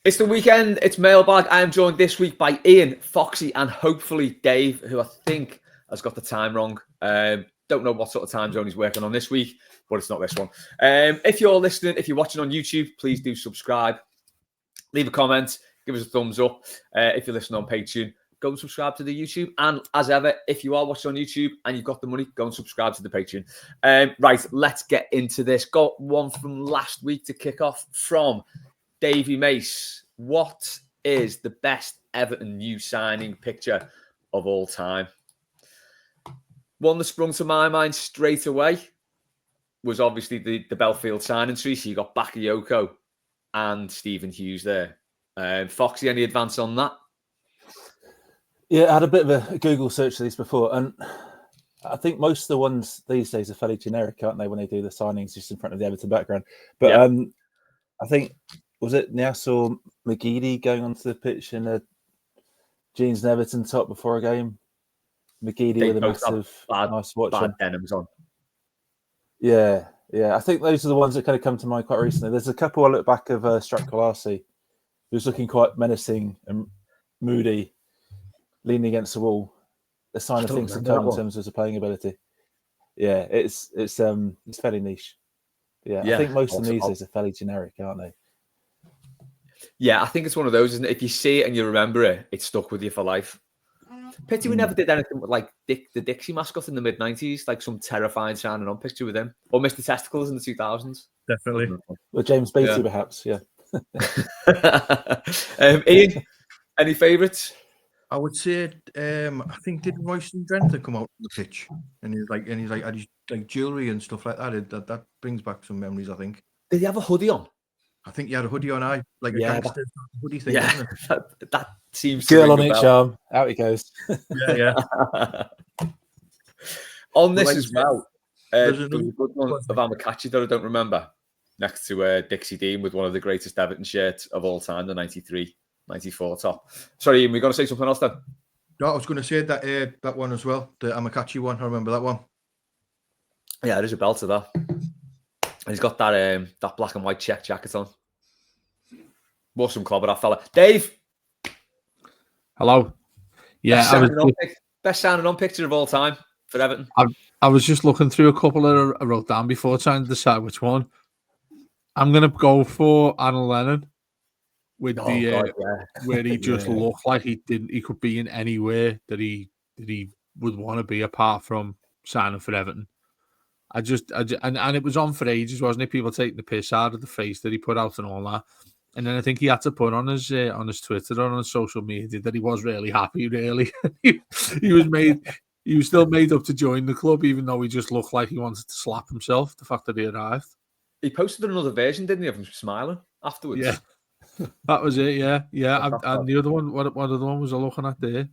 It's the weekend. It's Mailbag. I am joined this week by Ian, Foxy, and hopefully Dave, who I think has got the time wrong. Don't know what sort of time zone he's working on this week, but it's not this one. If you're listening, if you're watching on YouTube, please do subscribe. Leave a comment. Give us a thumbs up. If you're listening on Patreon, go and subscribe to the YouTube. And as ever, if you are watching on YouTube and you've got the money, go and subscribe to the Patreon. Right, let's get into this. Got one from last week to kick off from Davey Mace. What is the best Everton new signing picture of all time? One that sprung to my mind straight away was obviously the Belfield signing tree. So you got Bakayoko and Stephen Hughes there. Foxy, any advance on that? Yeah, I had a bit of a Google search of these before, and I think most of the ones these days are fairly generic, aren't they, when they do the signings just in front of the Everton background? But yeah. I think, was it Nias or McGeady going onto the pitch in a jeans and Everton top before a game? McGeady with a massive, nice watch bad denims on. Yeah. I think those are the ones that kind of come to mind quite recently. There's a couple I look back of Strat Kolasi, who's looking quite menacing and moody, leaning against the wall. A sign of things to come in terms of his playing ability. Yeah, it's fairly niche. Yeah, I think most of these days are fairly generic, aren't they? Yeah, I think it's one of those, isn't it? If you see it and you remember it, it's stuck with you for life. Pity we never did anything with like the Dixie mascot in the mid-90s, like some terrifying signing on picture with him. Or Mr. Testicles in the 2000s. Definitely. Or James Beattie, perhaps, yeah. Ian, any favourites? I would say, I think did Royston Drenthe come out on the pitch, and he's like had his like jewelry and stuff like that. That brings back some memories. I think. Did he have a hoodie on? I think he had a hoodie on. A gangster hoodie thing. Yeah, that seems girl on each arm. Out he goes. Yeah. On this as well, there's a good one of Amakachi that I don't remember. Next to Dixie Dean with one of the greatest Everton shirts of all time, the 93-94 top. Sorry, Ian, we're going to say something else then? No, I was going to say that that one as well, the Amakachi one. I remember that one. Yeah, there's a belt to that. And he's got that black and white check jacket on. Awesome club, that fella. Dave! Hello. Yeah, best signing on picture of all time for Everton. I was just looking through a couple that I wrote down before trying to decide which one. I'm going to go for Anna Lennon. With where he just looked like he could be in anywhere that he would want to be apart from signing for Everton. And it was on for ages, wasn't it? People taking the piss out of the face that he put out and all that. And then I think he had to put on his Twitter or on his social media that he was really happy. Really, he was still made up to join the club, even though he just looked like he wanted to slap himself. The fact that he arrived. He posted another version, didn't he, of him smiling afterwards? Yeah. That was it, yeah. And the other one, what other one was I looking at there?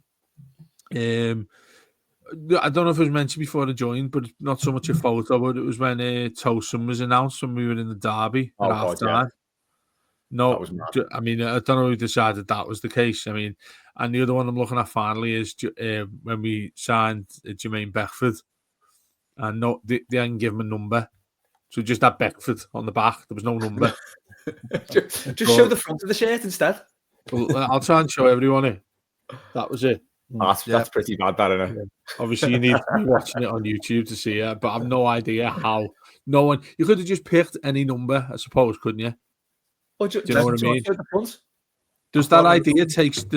I don't know if it was mentioned before I joined, but not so much a photo, but it was when Tosun was announced when we were in the derby at half time. Yeah. No, I mean, I don't know who decided that was the case. I mean, and the other one I'm looking at finally is when we signed Jermaine Pickford, and they didn't give him a number. So just had Pickford on the back. There was no number. just show the front of the shirt instead. Well, I'll try and show everyone it. That was it. That's pretty bad, that, isn't it? Yeah. Obviously, you need to be watching it on YouTube to see it, but I've no idea how. No one. You could have just picked any number, I suppose, couldn't you? Do you know what I mean? Does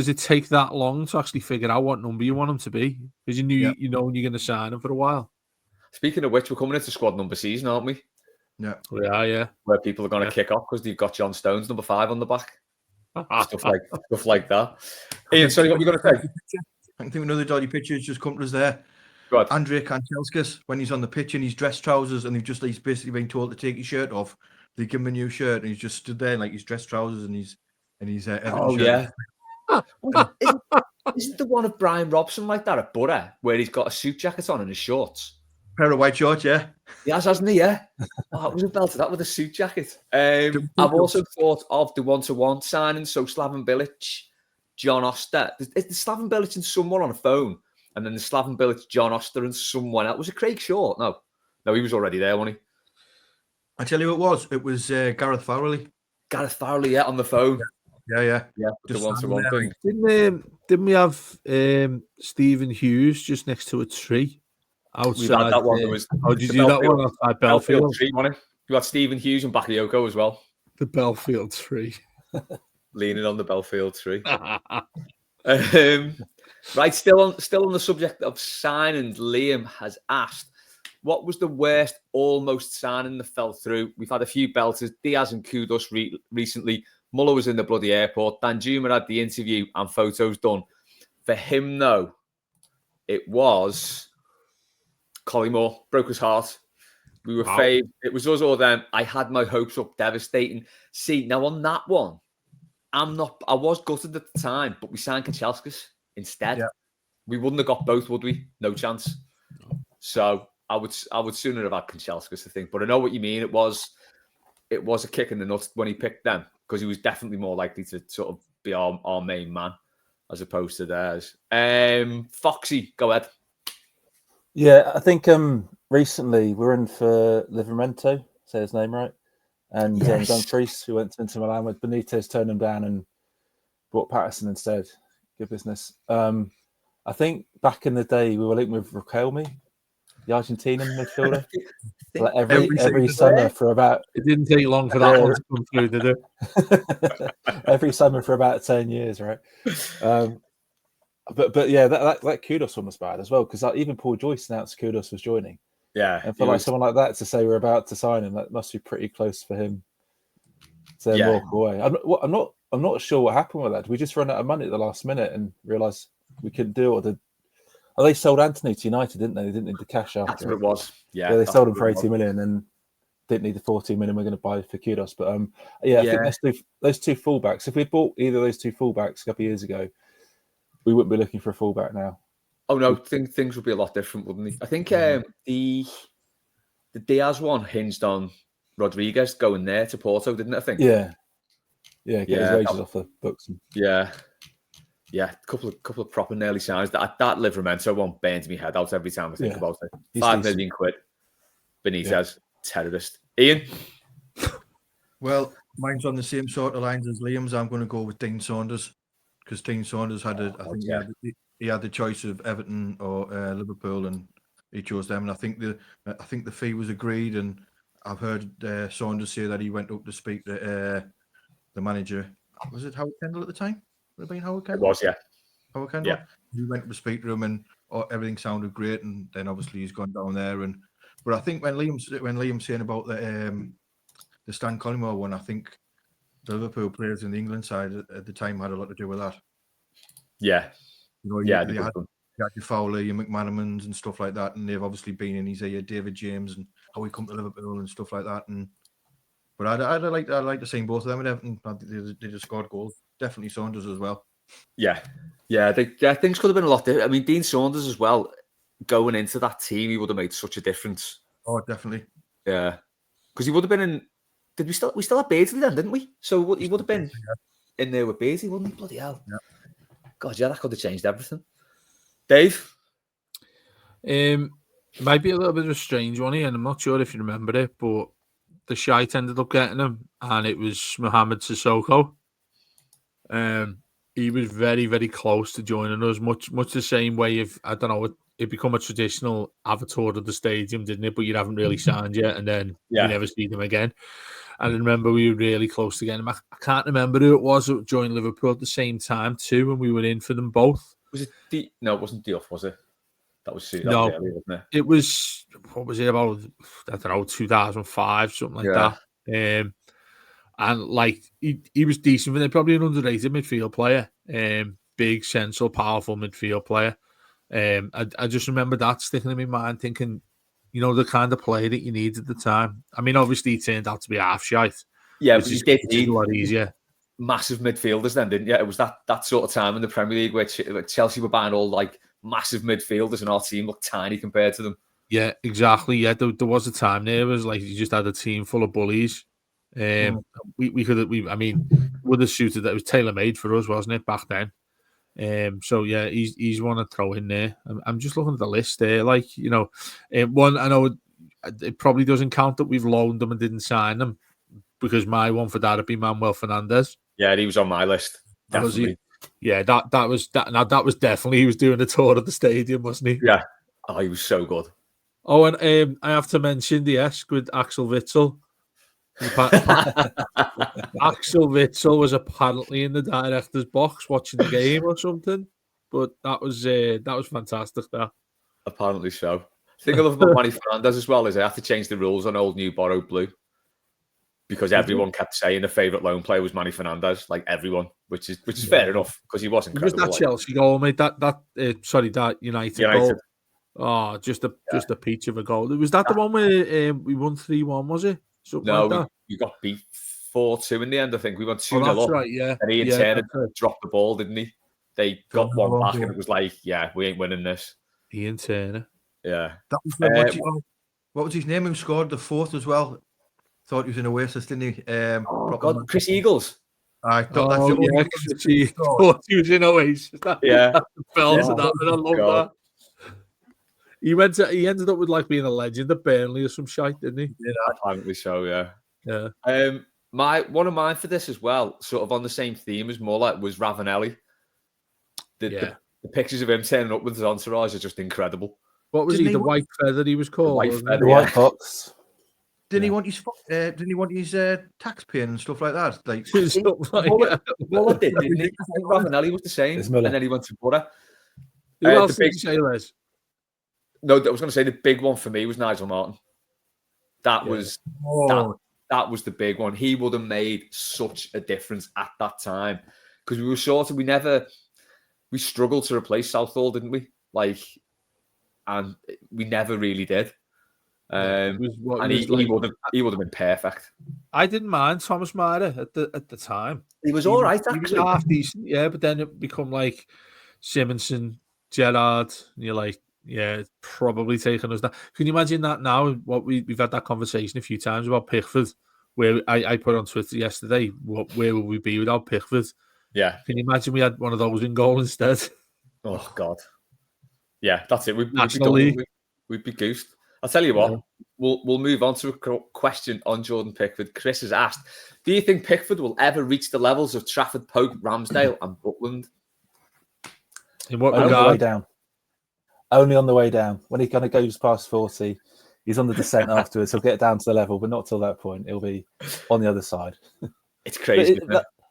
it take that long to actually figure out what number you want them to be? Because you know you're going to sign them for a while. Speaking of which, we're coming into squad number season, aren't we? Yeah. Where people are going to kick off because they've got John Stones number 5 on the back. stuff like that. Ian, sorry, what were you going to say? I think another dodgy picture has just come to us there. Andrei Kanchelskis, when he's on the pitch in his dress trousers and he's basically been told to take his shirt off. They give him a new shirt and he's just stood there in like his dress trousers and his Everton shirt. Isn't the one of Brian Robson like that at Borough where he's got a suit jacket on and his shorts? Pair of white shorts, yeah. He hasn't he? Yeah. It was a belt of that with a suit jacket. I've also thought of the one-to-one signing. So Slaven Bilic, John Oster. Is the Slaven Bilic and someone on a phone, and then the Slaven Bilic, John Oster, and someone else. Was it Craig Short? No, he was already there, wasn't he? I tell you who it was. It was Gareth Fowlerly. Gareth Fowlerly, yeah, on the phone. Yeah. The one-to-one thing. Didn't we have Stephen Hughes just next to a tree outside? We've had that one. There was. Oh, did you do that one outside Belfield? Tree, wasn't it? You had Stephen Hughes and Bakayoko as well. The Belfield tree. Leaning on the Belfield tree. Right, still on the subject of signings, Liam has asked, what was the worst almost signing that fell through? We've had a few belters, Diaz and Kudos recently. Muller was in the bloody airport. Danjuma had the interview and photos done. For him, though, it was Collymore. Broke his heart. We were faved. It was us or them. I had my hopes up, devastating. See, now on that one, I was gutted at the time, but we signed Kanchelskis instead. Yeah. We wouldn't have got both, would we? No chance. So I would sooner have had Kanchelskis, I think. But I know what you mean. It was a kick in the nuts when he picked them, because he was definitely more likely to sort of be our main man as opposed to theirs. Foxy, go ahead. Yeah, I think recently we were in for Livramento, say his name right, and Dumfries, who went into Milan with Benitez, turned him down and brought Patterson instead. Good business. I think back in the day we were linked with Riquelme, the Argentinian midfielder. Like every summer for about. It didn't take long for that one to come through, did it? Every summer for about 10 years, right? But yeah, that Kudos one was bad as well, because even Paul Joyce announced Kudos was joining. Yeah, and for someone like that to say we're about to sign him, that must be pretty close for him to walk away. I'm not sure what happened with that. Did we just run out of money at the last minute and realise we couldn't do it? Or they sold Anthony to United, didn't they? They didn't need the cash after. That's what it was. Yeah, they sold him for 80 million and didn't need the 14 million we're going to buy for Kudos. But I think those two fullbacks. If we'd bought either of those two fullbacks a couple of years ago, we wouldn't be looking for a fullback now. Oh no, things would be a lot different, wouldn't they? I think the Diaz one hinged on Rodriguez going there to Porto, didn't it? I think. Yeah, get his wages off the books. Yeah. Couple of proper nearly signs. That Livramento one burns me head out every time I think about it. £5 million. Benitez, terrorist. Ian. Well, mine's on the same sort of lines as Liam's. I'm going to go with Dean Saunders, because Dean Saunders he had the choice of Everton or Liverpool, and he chose them. And I think the fee was agreed. And I've heard Saunders say that he went up to speak to the manager. Was it Howard Kendall at the time? Would it have been Howard Kendall? It was, yeah. Howard Kendall? Yeah. He went up to speak to him, and everything sounded great. And then obviously he's gone down there. But I think when Liam's saying about the Stan Collymore one, I think the Liverpool players in the England side at the time had a lot to do with that. Yeah. You had your Fowler, your McManamans and stuff like that, and they've obviously been in his ear, David James, and how he come to Liverpool and stuff like that. But I'd like to see both of them at Everton. They just scored goals. Definitely Saunders as well. Yeah. Things could have been a lot different. I mean, Dean Saunders as well, going into that team, he would have made such a difference. Oh, definitely. Yeah, because he would have been in. Did we still had Beardsley then, didn't we? So he would have been in there with Beardsley, wouldn't he? Bloody hell! Yeah. God, that could have changed everything. Dave, might be a little bit of a strange one here, and I'm not sure if you remember it, but the shite ended up getting him, and it was Mohamed Sissoko. He was very, very close to joining us, much the same way it become a traditional avatar of the stadium, didn't it? But you haven't really signed yet, and then you never see them again. And I remember we were really close to getting him. I can't remember who it was that joined Liverpool at the same time too, and we were in for them both. Was it No, it wasn't Diouf, was it? That was early, wasn't it? It was, what was it, about, I don't know, 2005, something like that. And like he was decent, but probably an underrated midfield player. Big, sensual, powerful midfield player. I just remember that sticking in my mind, thinking, the kind of player that you need at the time. I mean, obviously, he turned out to be half shite. Yeah, but you did need a lot easier. Massive midfielders then, didn't you? It was that sort of time in the Premier League where Chelsea were buying all like massive midfielders, and our team looked tiny compared to them. Yeah, exactly. Yeah, there was a time there. It was like you just had a team full of bullies. I mean, would have suited that. It was tailor made for us, wasn't it, back then? So yeah, he's one to throw in there. I'm just looking at the list there, one. I know it probably doesn't count that we've loaned them and didn't sign them, because my one for that would be Manuel Fernandes. Yeah, he was on my list. Definitely. Yeah, that was definitely, he was doing a tour of the stadium, wasn't he? Yeah. Oh, he was so good. Oh, and I have to mention the Esk with Axel Witsel. Axel Witsel was apparently in the director's box watching the game or something, but that was fantastic. That apparently so. The thing I love about Manny Fernandez as well is they had to change the rules on Old New Borrowed Blue because everyone kept saying the favourite loan player was Manny Fernandez, like everyone, which is fair enough because he was incredible. Was that Chelsea goal, mate? That United goal. Oh, just a peach of a goal. Was that the one where we won 3-1? Was it? Something like that? we got beat 4-2 in the end. I think we went 2-0 up. Right, yeah. And Ian Turner dropped the ball, didn't he? They got one back, and it was like, yeah, we ain't winning this. Ian Turner. Yeah. That was what was his name? Who scored the fourth as well? Thought he was in Oasis, didn't he? God, Chris Eagles. I thought that's the he thought he was in Oasis. Yeah. I love that. He ended up with like being a legend at Burnley or some shite, didn't he? Yeah, apparently so. Yeah. Yeah. One of mine for this as well, sort of on the same theme as was Ravanelli. The pictures of him turning up with his entourage are just incredible. What was he? The white feather he was called. The white fox. Didn't he want his? Didn't he want his tax paying and stuff like that? Like Muller did, didn't he? I think Ravanelli was the same, and then he went to Borough. Who else did you say, Les? No, I was going to say the big one for me was Nigel Martin. That was that was the big one. He would have made such a difference at that time because we struggled to replace Southall, didn't we? And we never really did. He would have been perfect. I didn't mind Thomas Mara at the time. He was all right, actually. He was half decent, yeah. But then it become like Simonson, Gerrard, and you're like, yeah, it's probably taking us down. Can you imagine that now? What we've had that conversation a few times about Pickford, where I put on Twitter yesterday, where would we be without Pickford? Yeah. Can you imagine we had one of those in goal instead? Oh God. Yeah, that's it. We'd be goosed. I'll tell you what. We'll move on to a question on Jordan Pickford. Chris has asked, do you think Pickford will ever reach the levels of Trafford, Pope, Ramsdale and Butland? In what regard? On the way down. Only on the way down. When he kind of goes past 40, he's on the descent afterwards. He'll get down to the level, but not till that point. He'll be on the other side. It's crazy.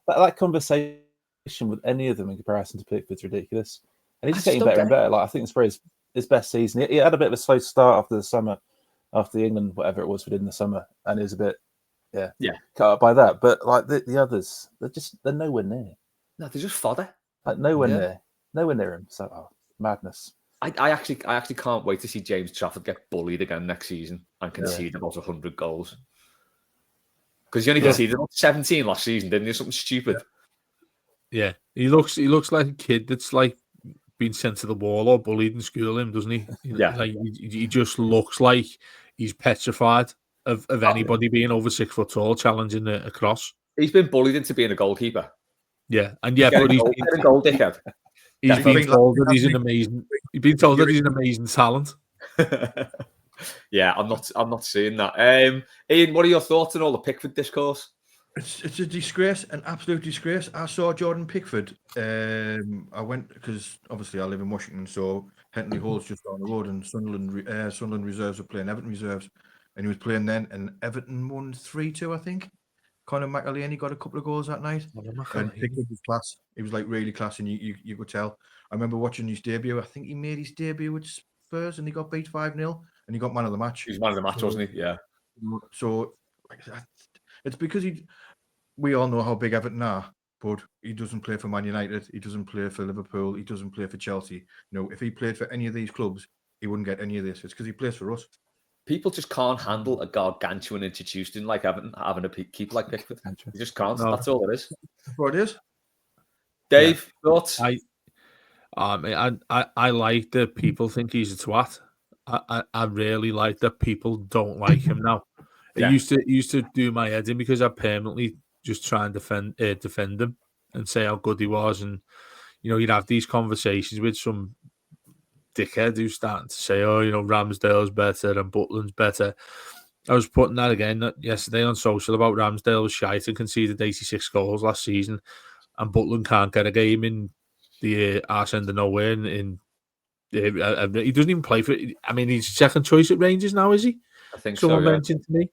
That conversation with any of them in comparison to Pickford's ridiculous. And he's just getting better and better. Like, I think it's probably his best season. He had a bit of a slow start after the summer, after the England, whatever it was we did in the summer. And it was a bit, cut up by that. But like the others, they're nowhere near. No, they're just fodder. Like nowhere near him. So madness. I actually can't wait to see James Trafford get bullied again next season and concede about 100 goals. Because he only conceded about 17 last season, didn't he? Something stupid. Yeah, he looks like a kid that's like been sent to the wall or bullied in school. Him, doesn't he? Yeah, like he just looks like he's petrified of anybody being over 6 foot tall challenging a cross. He's been bullied into being a goalkeeper. Yeah, and but he's a goal dickhead. He's been told that he's an amazing. He's been told that he's an amazing talent. Yeah, I'm not seeing that. Ian, what are your thoughts on all the Pickford discourse? It's a disgrace, an absolute disgrace. I saw Jordan Pickford. I went because obviously I live in Washington, so Hentley Hall's just down the road, and Sunderland reserves were playing Everton reserves, and he was playing then, and Everton won 3-2, I think. Conor McAleeney got a couple of goals that night. And Pickford was class. He was like really class, and you could tell. I remember watching his debut. I think he made his debut with Spurs, and he got beat 5-0, and he got man of the match. He was man of the match, wasn't he? Yeah. So it's because we all know how big Everton are, but he doesn't play for Man United. He doesn't play for Liverpool. He doesn't play for Chelsea. You know, if he played for any of these clubs, he wouldn't get any of this. It's because he plays for us. People just can't handle a gargantuan institution like Everton having a keeper like Pickford. You just can't. No. That's all it is. That's what it is. Dave, thoughts? I like that people think he's a twat. I really like that people don't like him now. It used to do my head in because I permanently just try and defend him and say how good he was, and you'd have these conversations with some dickhead who's starting to say, oh, Ramsdale's better and Butland's better. I was putting that again yesterday on social about Ramsdale was shite and conceded 86 goals last season, and Butland can't get a game in the arse end of nowhere. He doesn't even play for it. I mean, he's second choice at Rangers now, is he? I think Someone so, yeah. mentioned to me.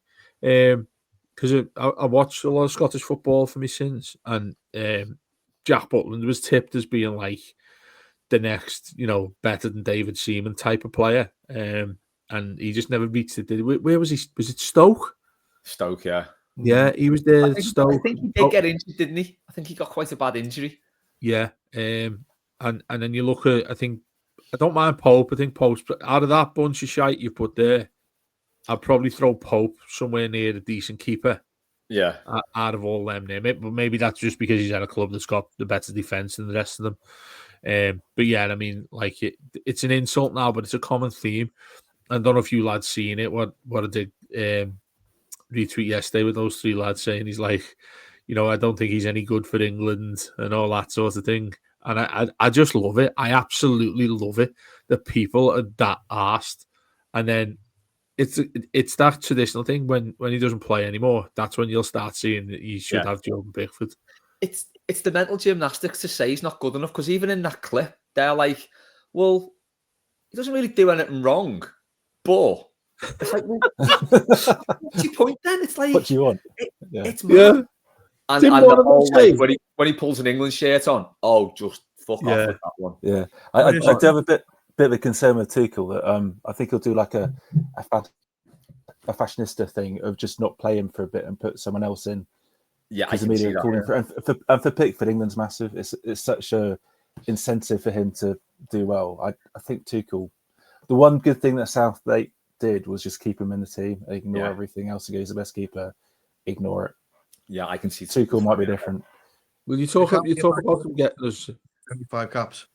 Because I watched a lot of Scottish football for me since, and Jack Butland was tipped as being like the next, better than David Seaman type of player. And he just never reached it. Where was he? Was it Stoke? Stoke, yeah. Yeah, he was there. I Stoke. think he did get injured, didn't he? I think he got quite a bad injury. Yeah. And then you look at, I don't mind Pope. I think Pope's out of that bunch of shite you put there. I'd probably throw Pope somewhere near a decent keeper. Yeah. Out of all them there. But maybe that's just because he's at a club that's got the better defence than the rest of them. But yeah, I mean, like it's an insult now, but it's a common theme. I don't know if you lads seen it. What I did retweet yesterday with those three lads saying he's like, I don't think he's any good for England and all that sort of thing. And I just love it. I absolutely love it that people are that arsed. And then it's that traditional thing when he doesn't play anymore. That's when you'll start seeing that you should have Jordan Pickford. It's the mental gymnastics to say he's not good enough, because even in that clip, they're like, well, he doesn't really do anything wrong. But it's like, well, what's your point then? It's like, what do you want? It's mad. And the whole, like, when he pulls an England shirt on, just fuck off with that one. Yeah, I do have a bit of a concern with Tuchel that I think he'll do like a fashionista thing of just not play him for a bit and put someone else in. Yeah, I can see that. And for Pickford, England's massive. It's such a incentive for him to do well. I think Tuchel. The one good thing that Southgate did was just keep him in the team, ignore everything else. He goes the best keeper, ignore it. Yeah, I can see Tuchel might be different. Will you talk about him getting us 75 caps?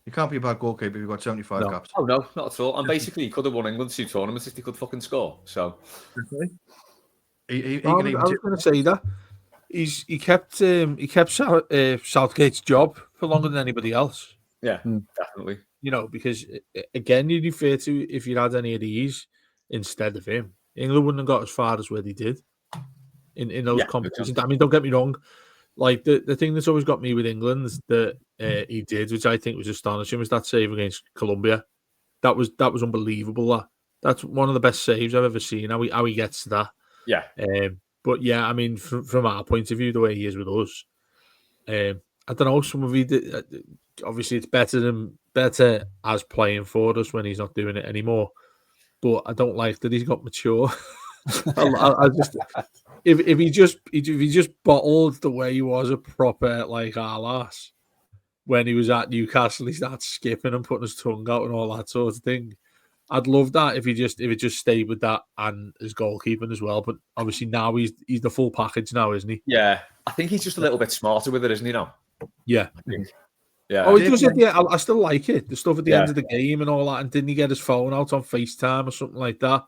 You can't be a bad goalkeeper if you've got 75 caps. Oh no, not at all. And basically, he could have won England 2 tournaments if he could fucking score. So, I was going to say that he kept Southgate's job for longer than anybody else. Yeah, definitely. Because again, you'd be fair to if you had any of these instead of him, England wouldn't have got as far as where they did in those competitions. I mean, don't get me wrong. Like the thing that's always got me with England that he did, which I think was astonishing, was that save against Colombia. That was unbelievable. That's one of the best saves I've ever seen. How he gets to that. Yeah. But yeah, I mean, from our point of view, the way he is with us, I don't know. Some of you, obviously, it's better as playing for us when he's not doing it anymore. But I don't like that he's got mature. I just if he just bottled the way he was a proper like our ass when he was at Newcastle, he started skipping and putting his tongue out and all that sort of thing. I'd love that if it just stayed with that and his goalkeeping as well. But obviously now he's the full package now, isn't he? Yeah, I think he's just a little bit smarter with it, isn't he now? Yeah. I think. Yeah. Oh, he does it. Yeah, I still like it. The stuff at the end of the game and all that. And didn't he get his phone out on FaceTime or something like that?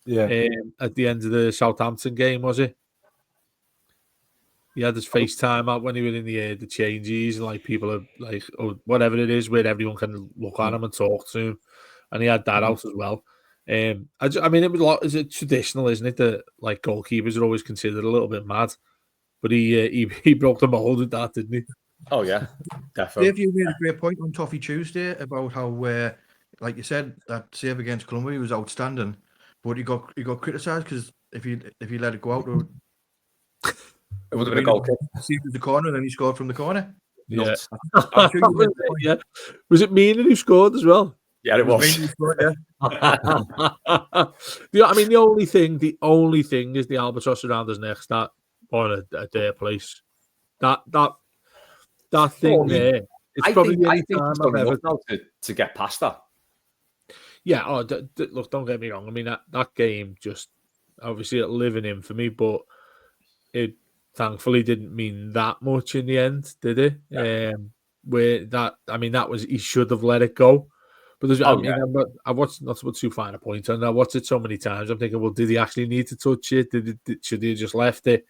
Yeah. At the end of the Southampton game, was it? He had his FaceTime out when he was in the changes, and like people are like, or whatever it is, where everyone can look at him and talk to him, and he had that out as well. I mean, it was a lot. Is it traditional, isn't it? That like goalkeepers are always considered a little bit mad, but he broke the mold with that, didn't he? Oh yeah, definitely. Dave, you made a great point on Toffee Tuesday about how, like you said, that save against Colombia was outstanding, but he got criticised because if he let it go out, it would have been a goal kick. See the corner, and then he scored from the corner. Yeah. Yeah. Was it Mina who scored as well? Yeah, it was. I mean, the only thing is the albatross around his neck that on a their place. That thing there. It's probably the only time I've ever to get past that. Yeah. Oh, look, don't get me wrong. I mean, that game just obviously a living infamy, but it thankfully didn't mean that much in the end, did it? Yeah. That was, he should have let it go. But I watched, not to put too fine a point on, I watched it so many times. I'm thinking, well, did he actually need to touch it? Should he have just left it?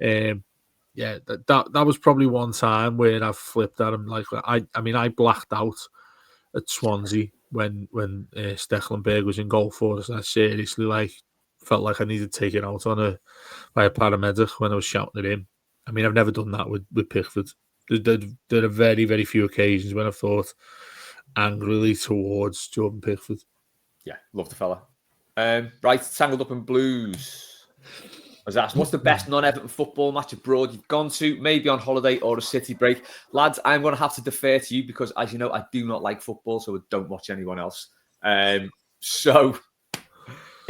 That was probably one time where I flipped at him. Like I blacked out at Swansea when Stekelenburg was in goal for us. And I seriously felt like I needed taken out by a paramedic when I was shouting at him. I mean, I've never done that with Pickford. There are very, very few occasions when I've thought angrily towards Jordan Pickford. Yeah, love the fella. Right, Tangled Up in Blues. I was asked, what's the best non-Everton football match abroad you've gone to, maybe on holiday or a city break? Lads, I'm going to have to defer to you because, as you know, I do not like football, so I don't watch anyone else. So,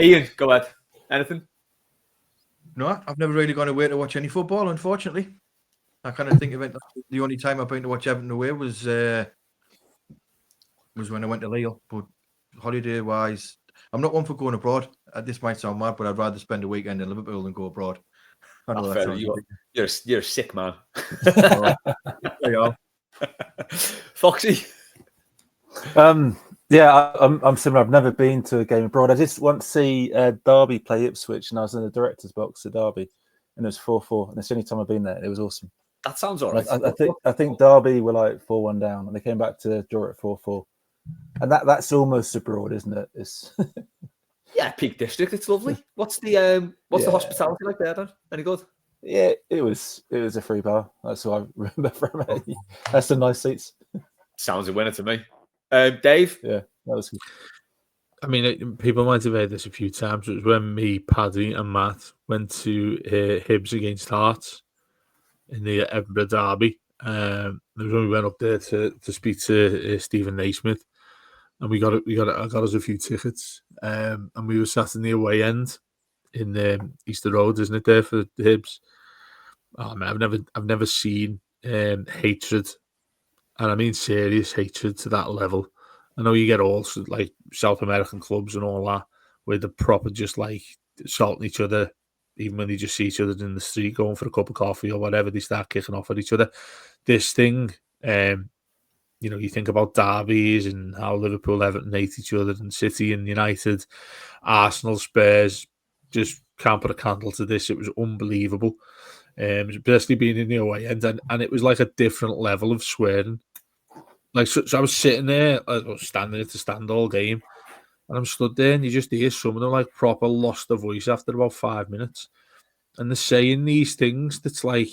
Ian, go ahead. Anything? No, I've never really gone away to watch any football, unfortunately. I kind of think of it. The only time I've been to watch Everton away was when I went to Lille. But holiday-wise, I'm not one for going abroad. This might sound mad, but I'd rather spend a weekend in Liverpool than go abroad. I know that's fair. You're a sick man. Foxy. Yeah, I'm similar. I've never been to a game abroad. I just want to see Derby play Ipswich, and I was in the director's box at Derby, and it was 4-4, and it's the only time I've been there. It was awesome. That sounds all right. I think Derby were like 4-1 down, and they came back to draw at 4-4, and that's almost abroad, isn't it? It's yeah, Peak District. It's lovely. What's the hospitality like there, Dan? Any good? Yeah, it was a free bar. That's what I remember from it. That's some nice seats. Sounds a winner to me. Dave? Yeah, that was good. I mean, people might have heard this a few times. It was when me, Paddy, and Matt went to Hibs against Hearts in the Edinburgh Derby. It was when we went up there to speak to Stephen Naismith, and I got us a few tickets. And we were sat in the away end in Easter Road, isn't it, there for the Hibs? Oh man, I've never seen hatred. And I mean serious hatred to that level. I know you get all like South American clubs and all that, where they're proper just like assaulting each other, even when they just see each other in the street going for a cup of coffee or whatever, they start kicking off at each other. This thing, you think about derbies and how Liverpool, Everton hate each other, and City and United, Arsenal, Spurs, just can't put a candle to this. It was unbelievable. Especially being in the away end, and it was like a different level of swearing. Like, so I was sitting there, I was standing at the stand all game, and I'm stood there, and you just hear some of them like proper lost their voice after about 5 minutes, and they're saying these things that's like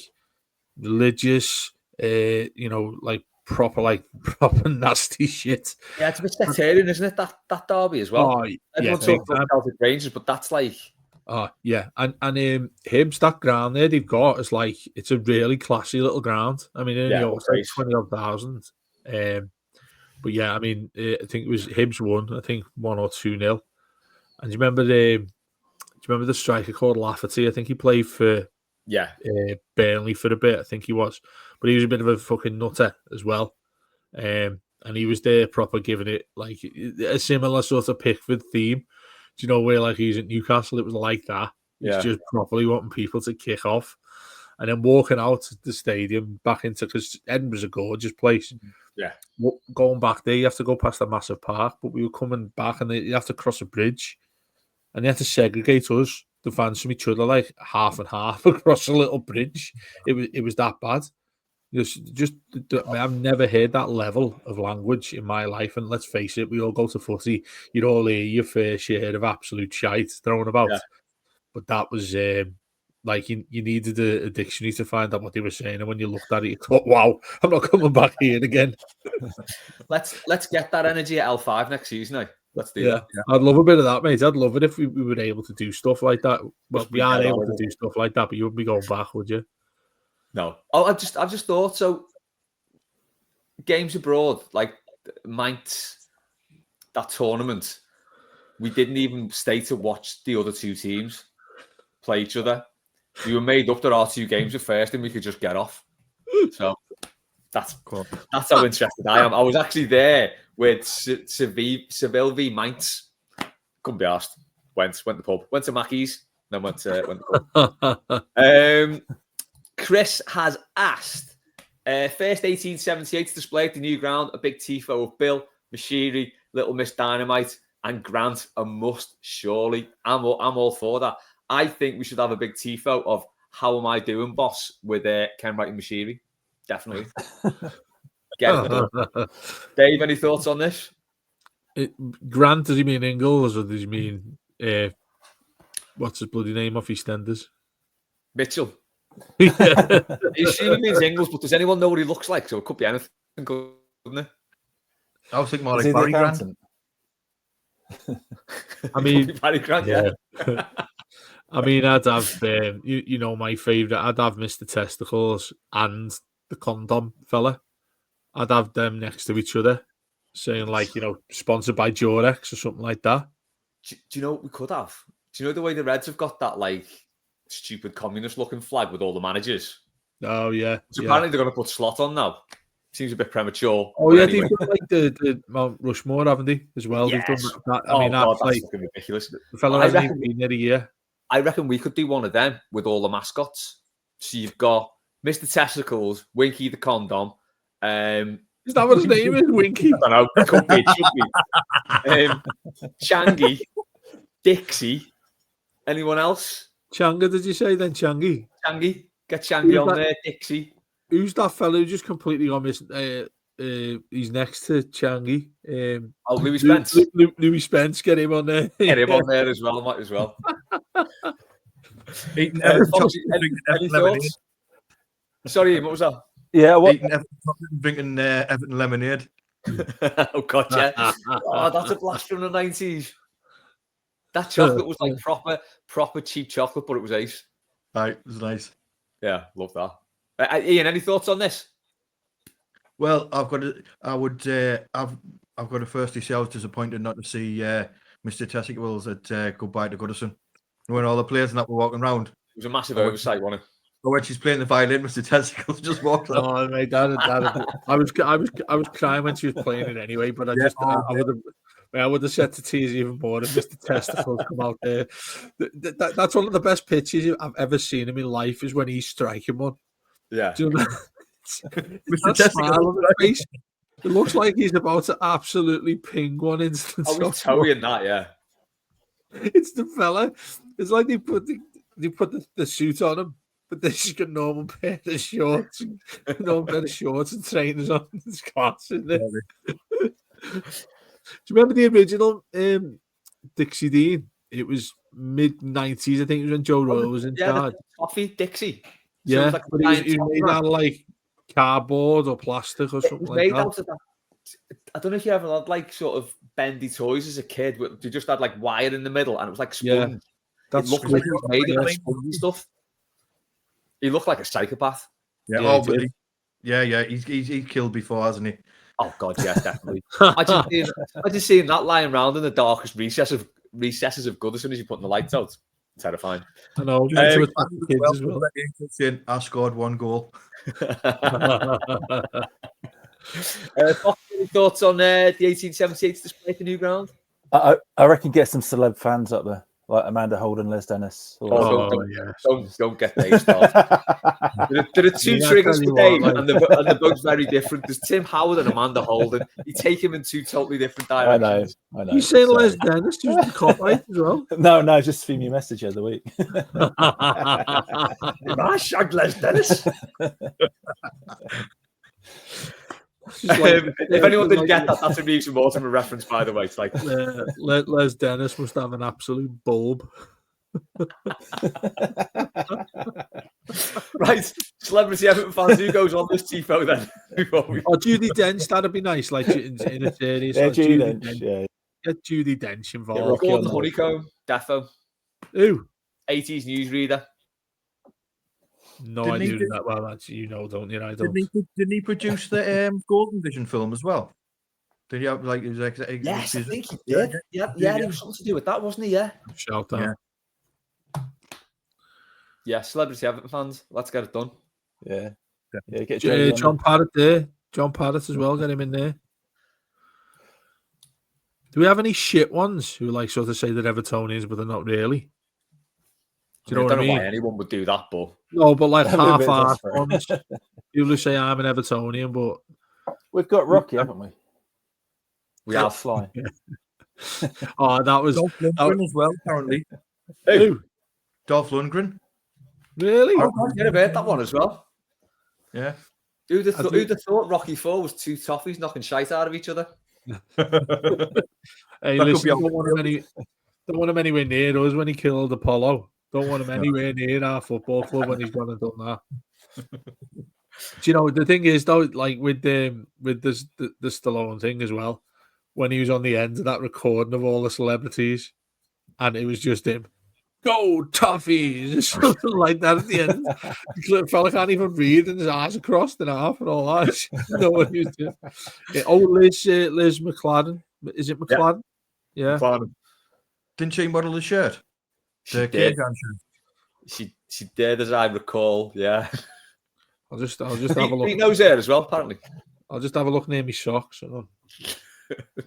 religious, like proper nasty shit. Yeah, it's a bit sectarian, isn't it? That derby as well. Oh, everyone talks about Celtic Rangers, but that's like. Oh yeah, and Hibs, that ground there they've got is like, it's a really classy little ground. I mean, in the like 20,000. But yeah, I mean, I think it was Hibs won. I think 1 or 2-0. And do you remember the striker called Lafferty? I think he played for Burnley for a bit. I think he was, but he was a bit of a fucking nutter as well. And he was there proper giving it like a similar sort of Pickford theme. Do you know where like he's at Newcastle? It was like that. He's just properly wanting people to kick off, and then walking out the stadium back into, because Edinburgh's a gorgeous place. Yeah, going back there, you have to go past a massive park, but we were coming back, and you have to cross a bridge, and they had to segregate us, the fans, from each other, like half and half across a little bridge. It was that bad. I've never heard that level of language in my life. And let's face it, we all go to footy. You'd all hear your fair share of absolute shite thrown about. Yeah. But that was like you needed a dictionary to find out what they were saying. And when you looked at it, you thought, wow, I'm not coming back here again. Let's get that energy at L5 next season now. Let's do that. Yeah. I'd love a bit of that, mate. I'd love it if we were able to do stuff like that. Well, we are able to do stuff like that, but you wouldn't be going back, would you? No. Oh, I've just thought, so games abroad, like that tournament, we didn't even stay to watch the other two teams play each other. We were made up that our two games were first and we could just get off. So that's cool. That's how interested I am. I was actually there with Seville v Mainz. Couldn't be asked. Went to the pub. Went to Mackey's. Then went to the pub. Chris has asked, first 1878 display at the new ground, a big tifo of Bill, Mashiri, Little Miss Dynamite, and Grant, a must, surely. I'm all for that. I think we should have a big tifo of How Am I Doing, Boss, with Ken Wright and Mashiri. Definitely. Dave, any thoughts on this? Grant, does he mean Ingalls or does he mean what's his bloody name off EastEnders? Mitchell. Yeah. He assuming means Ingles, but does anyone know what he looks like? So it could be anything, couldn't it? I was thinking more Is like he the Barry Grant. accountant? I mean, Barry Grant, yeah. I mean, I'd have, you know, my favourite. I'd have Mr. Testicles and the condom fella. I'd have them next to each other, saying like, you know, sponsored by Jorex or something like that. Do you know what we could have? Do you know the way the Reds have got that like stupid communist-looking flag with all the managers? Oh yeah. So apparently they're going to put Slot on now. Seems a bit premature. Oh yeah, anyway. they've done like the Mount Rushmore, haven't they? As well, Yes. they've done that. I mean, that's like fucking ridiculous. The fella hasn't even been there a year. I reckon we could do one of them with all the mascots. So you've got Mr. Testicles, Winky the condom. Is that what his name is? Winky? I don't know. Could be, should be. Changi, Dixie. Anyone else? Changa, did you say then? Changi? Changi. Get Changi on there. Dixie. Who's that fellow who just completely got missing? He's next to Changi. Louis Spence. Louis Spence, get him on there. Get him on there as well, might as well. Eating Any thoughts? Sorry, what was that? Yeah, eating drinking Everton lemonade. Oh God, yeah. Oh, that's a blast from the 90s. That chocolate was like proper cheap chocolate, but it was ace. Right, it was nice. Yeah, love that. Ian, any thoughts on this? Well, I've got to firstly say I was disappointed not to see Mr. Testicles at Goodbye to Goodison. When all the players and that were walking around. It was a massive oversight, wasn't it? But when she's playing the violin, Mr. Testicles just walked up. Oh, mate, I was crying when she was playing it anyway, but I would have set the tears even more if Mr. Testicles come out there. That's one of the best pictures I've ever seen in my life is when he's striking one. Yeah. Do you know Mr. Testicles on his face? It looks like he's about to absolutely ping one instant. I was towing that, yeah. It's the fella. It's like they put the suit on him, but then she's got normal pair of shorts, and trainers on. It's class, isn't it? Do you remember the original Dixie Dean? It was mid-90s, I think it was when Joe Royle was in charge. Toffee Dixie. Yeah, so but it was made out of like cardboard or plastic or something like that. Out of that. I don't know if you ever had like sort of bendy toys as a kid. You just had like wire in the middle and it was like sponge. Yeah, that's it looked like it was made of spongy stuff. He looked like a psychopath. Yeah, he's killed before, hasn't he? Oh God, yes, definitely. I just seeing that lying around in the darkest recesses of Goodison as you're putting the lights out. Terrifying. I know. I scored 1 goal. Any thoughts on the 1878 display at the new ground? I reckon get some celeb fans up there, like Amanda Holden, Les Dennis. Don't get those started. There are two triggers for Dave, and they're both very different. There's Tim Howard and Amanda Holden. You take him in two totally different directions. I know. You saying Les Dennis just copyright as well? No, just seen your message of the week. I shagged Les Dennis. If anyone didn't get that, that's a Reeves and Mortimer reference, by the way. It's like Les Dennis must have an absolute bulb. Right, celebrity Everton fans, who goes on this TIFO then? Judi Dench, that'd be nice, like in a series. Yeah, Judi Dench, yeah. Get Judi Dench involved. Gordon Honeycomb, Defo. Who? 80s newsreader. No idea that well. Actually, you know, don't you? I don't. Didn't he produce the Golden Vision film as well? Did he have like his yes, I think he did. Yeah, there was something to do with that, wasn't he? Yeah. Shout out. Yeah, celebrity Everton fans, let's get it done. Yeah. Get John Parrott there. John Parrott as well. Get him in there. Do we have any shit ones who like sort of say they're Evertonians, but they're not really? Do you know what I mean? Why anyone would do that, but no, but like half-assed ones. You'll just say I'm an Evertonian, but we've got Rocky, haven't we? We have Fly. Oh, that was Dolph Lundgren as well, apparently. Who? Dolph Lundgren. Really? I forget about that one as well. Yeah. Who'd have thought Rocky 4 was two toffees knocking shite out of each other? Hey, listen, Don't want him anywhere near us when he killed Apollo. Don't want him anywhere near our football club when he's gone and done that. Do you know the thing is though, like with the Stallone thing as well, when he was on the end of that recording of all the celebrities, and it was just him, go toughies, something like that at the end. The fella can't even breathe, and his eyes are crossed in half and all that. No one used to. Liz McLaren. Is it McLaren? Yeah. McLaren. Didn't she model the shirt? She did. She did, as I recall. Yeah. I'll just have a look. He knows her as well, apparently. I'll just have a look near my socks.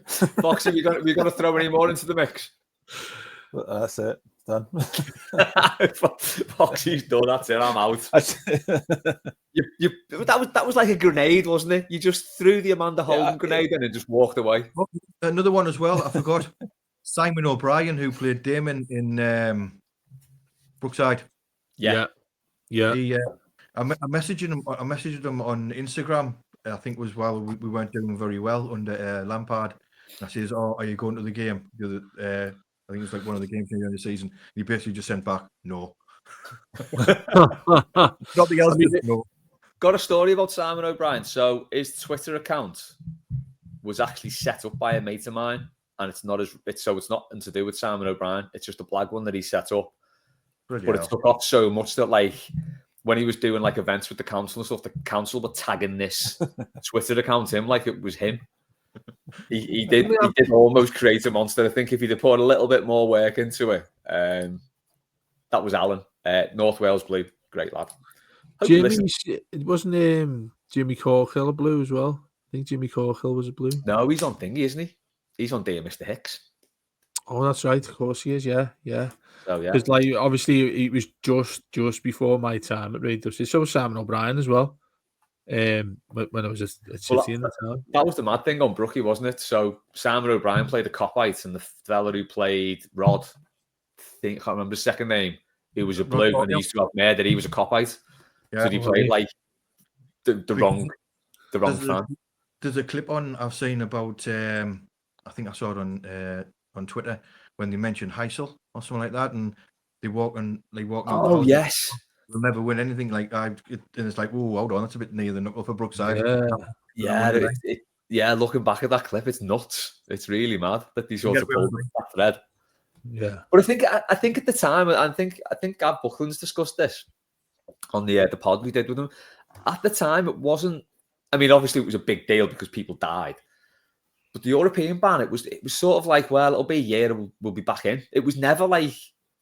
Foxy, we're going to throw any more into the mix? That's it. Done. Foxy's done. That's it. I'm out. That was like a grenade, wasn't it? You just threw the Amanda Holden grenade in and just walked away. Another one as well. I forgot. Simon O'Brien, who played Damon in Brookside. Yeah. I messaged him on Instagram. I think was while we weren't doing very well under Lampard. And I says, "Oh, are you going to the game?" I think it was like one of the games near the end of the season. He basically just sent back, "No." Nothing else. No. Got a story about Simon O'Brien. So his Twitter account was actually set up by a mate of mine, and it's nothing to do with Simon O'Brien. It's just a blag one that he set up. But it took off so much that like when he was doing like events with the council and stuff, the council were tagging this Twitter account him like it was him. He did almost create a monster. I think if he'd have put a little bit more work into it, that was Alan, North Wales Blue, great lad. It wasn't Jimmy Corkill a blue as well. I think Jimmy Corkill was a blue. No, he's on thingy, isn't he? He's on Dear Mr. Hicks. Oh, that's right. Of course he is. Yeah. So yeah, because like obviously it was just before my time at Radio City. So was Simon O'Brien as well. When I was at City in the town. That was the mad thing on Brookie, wasn't it? So Simon O'Brien played a copite, and the fella who played Rod, I can't remember his second name, he was a blue, and he used to have murder. He was a copite. Yeah, so he played like the wrong fan. There's a clip I've seen about. I think I saw it on Twitter when they mentioned Heysel or something like that, and they walk on. Oh yes. Will never win anything like and it's like, oh, hold on, that's a bit near the knuckle for Brookside. Yeah. Looking back at that clip, it's nuts. It's really mad that these sort of pulled that thread. Yeah, but I think at the time, I think Gav Buckland's discussed this on the pod we did with him. At the time, it wasn't. I mean, obviously, it was a big deal because people died. But the European ban, it was sort of like, well, it'll be a year, and we'll be back in. It was never like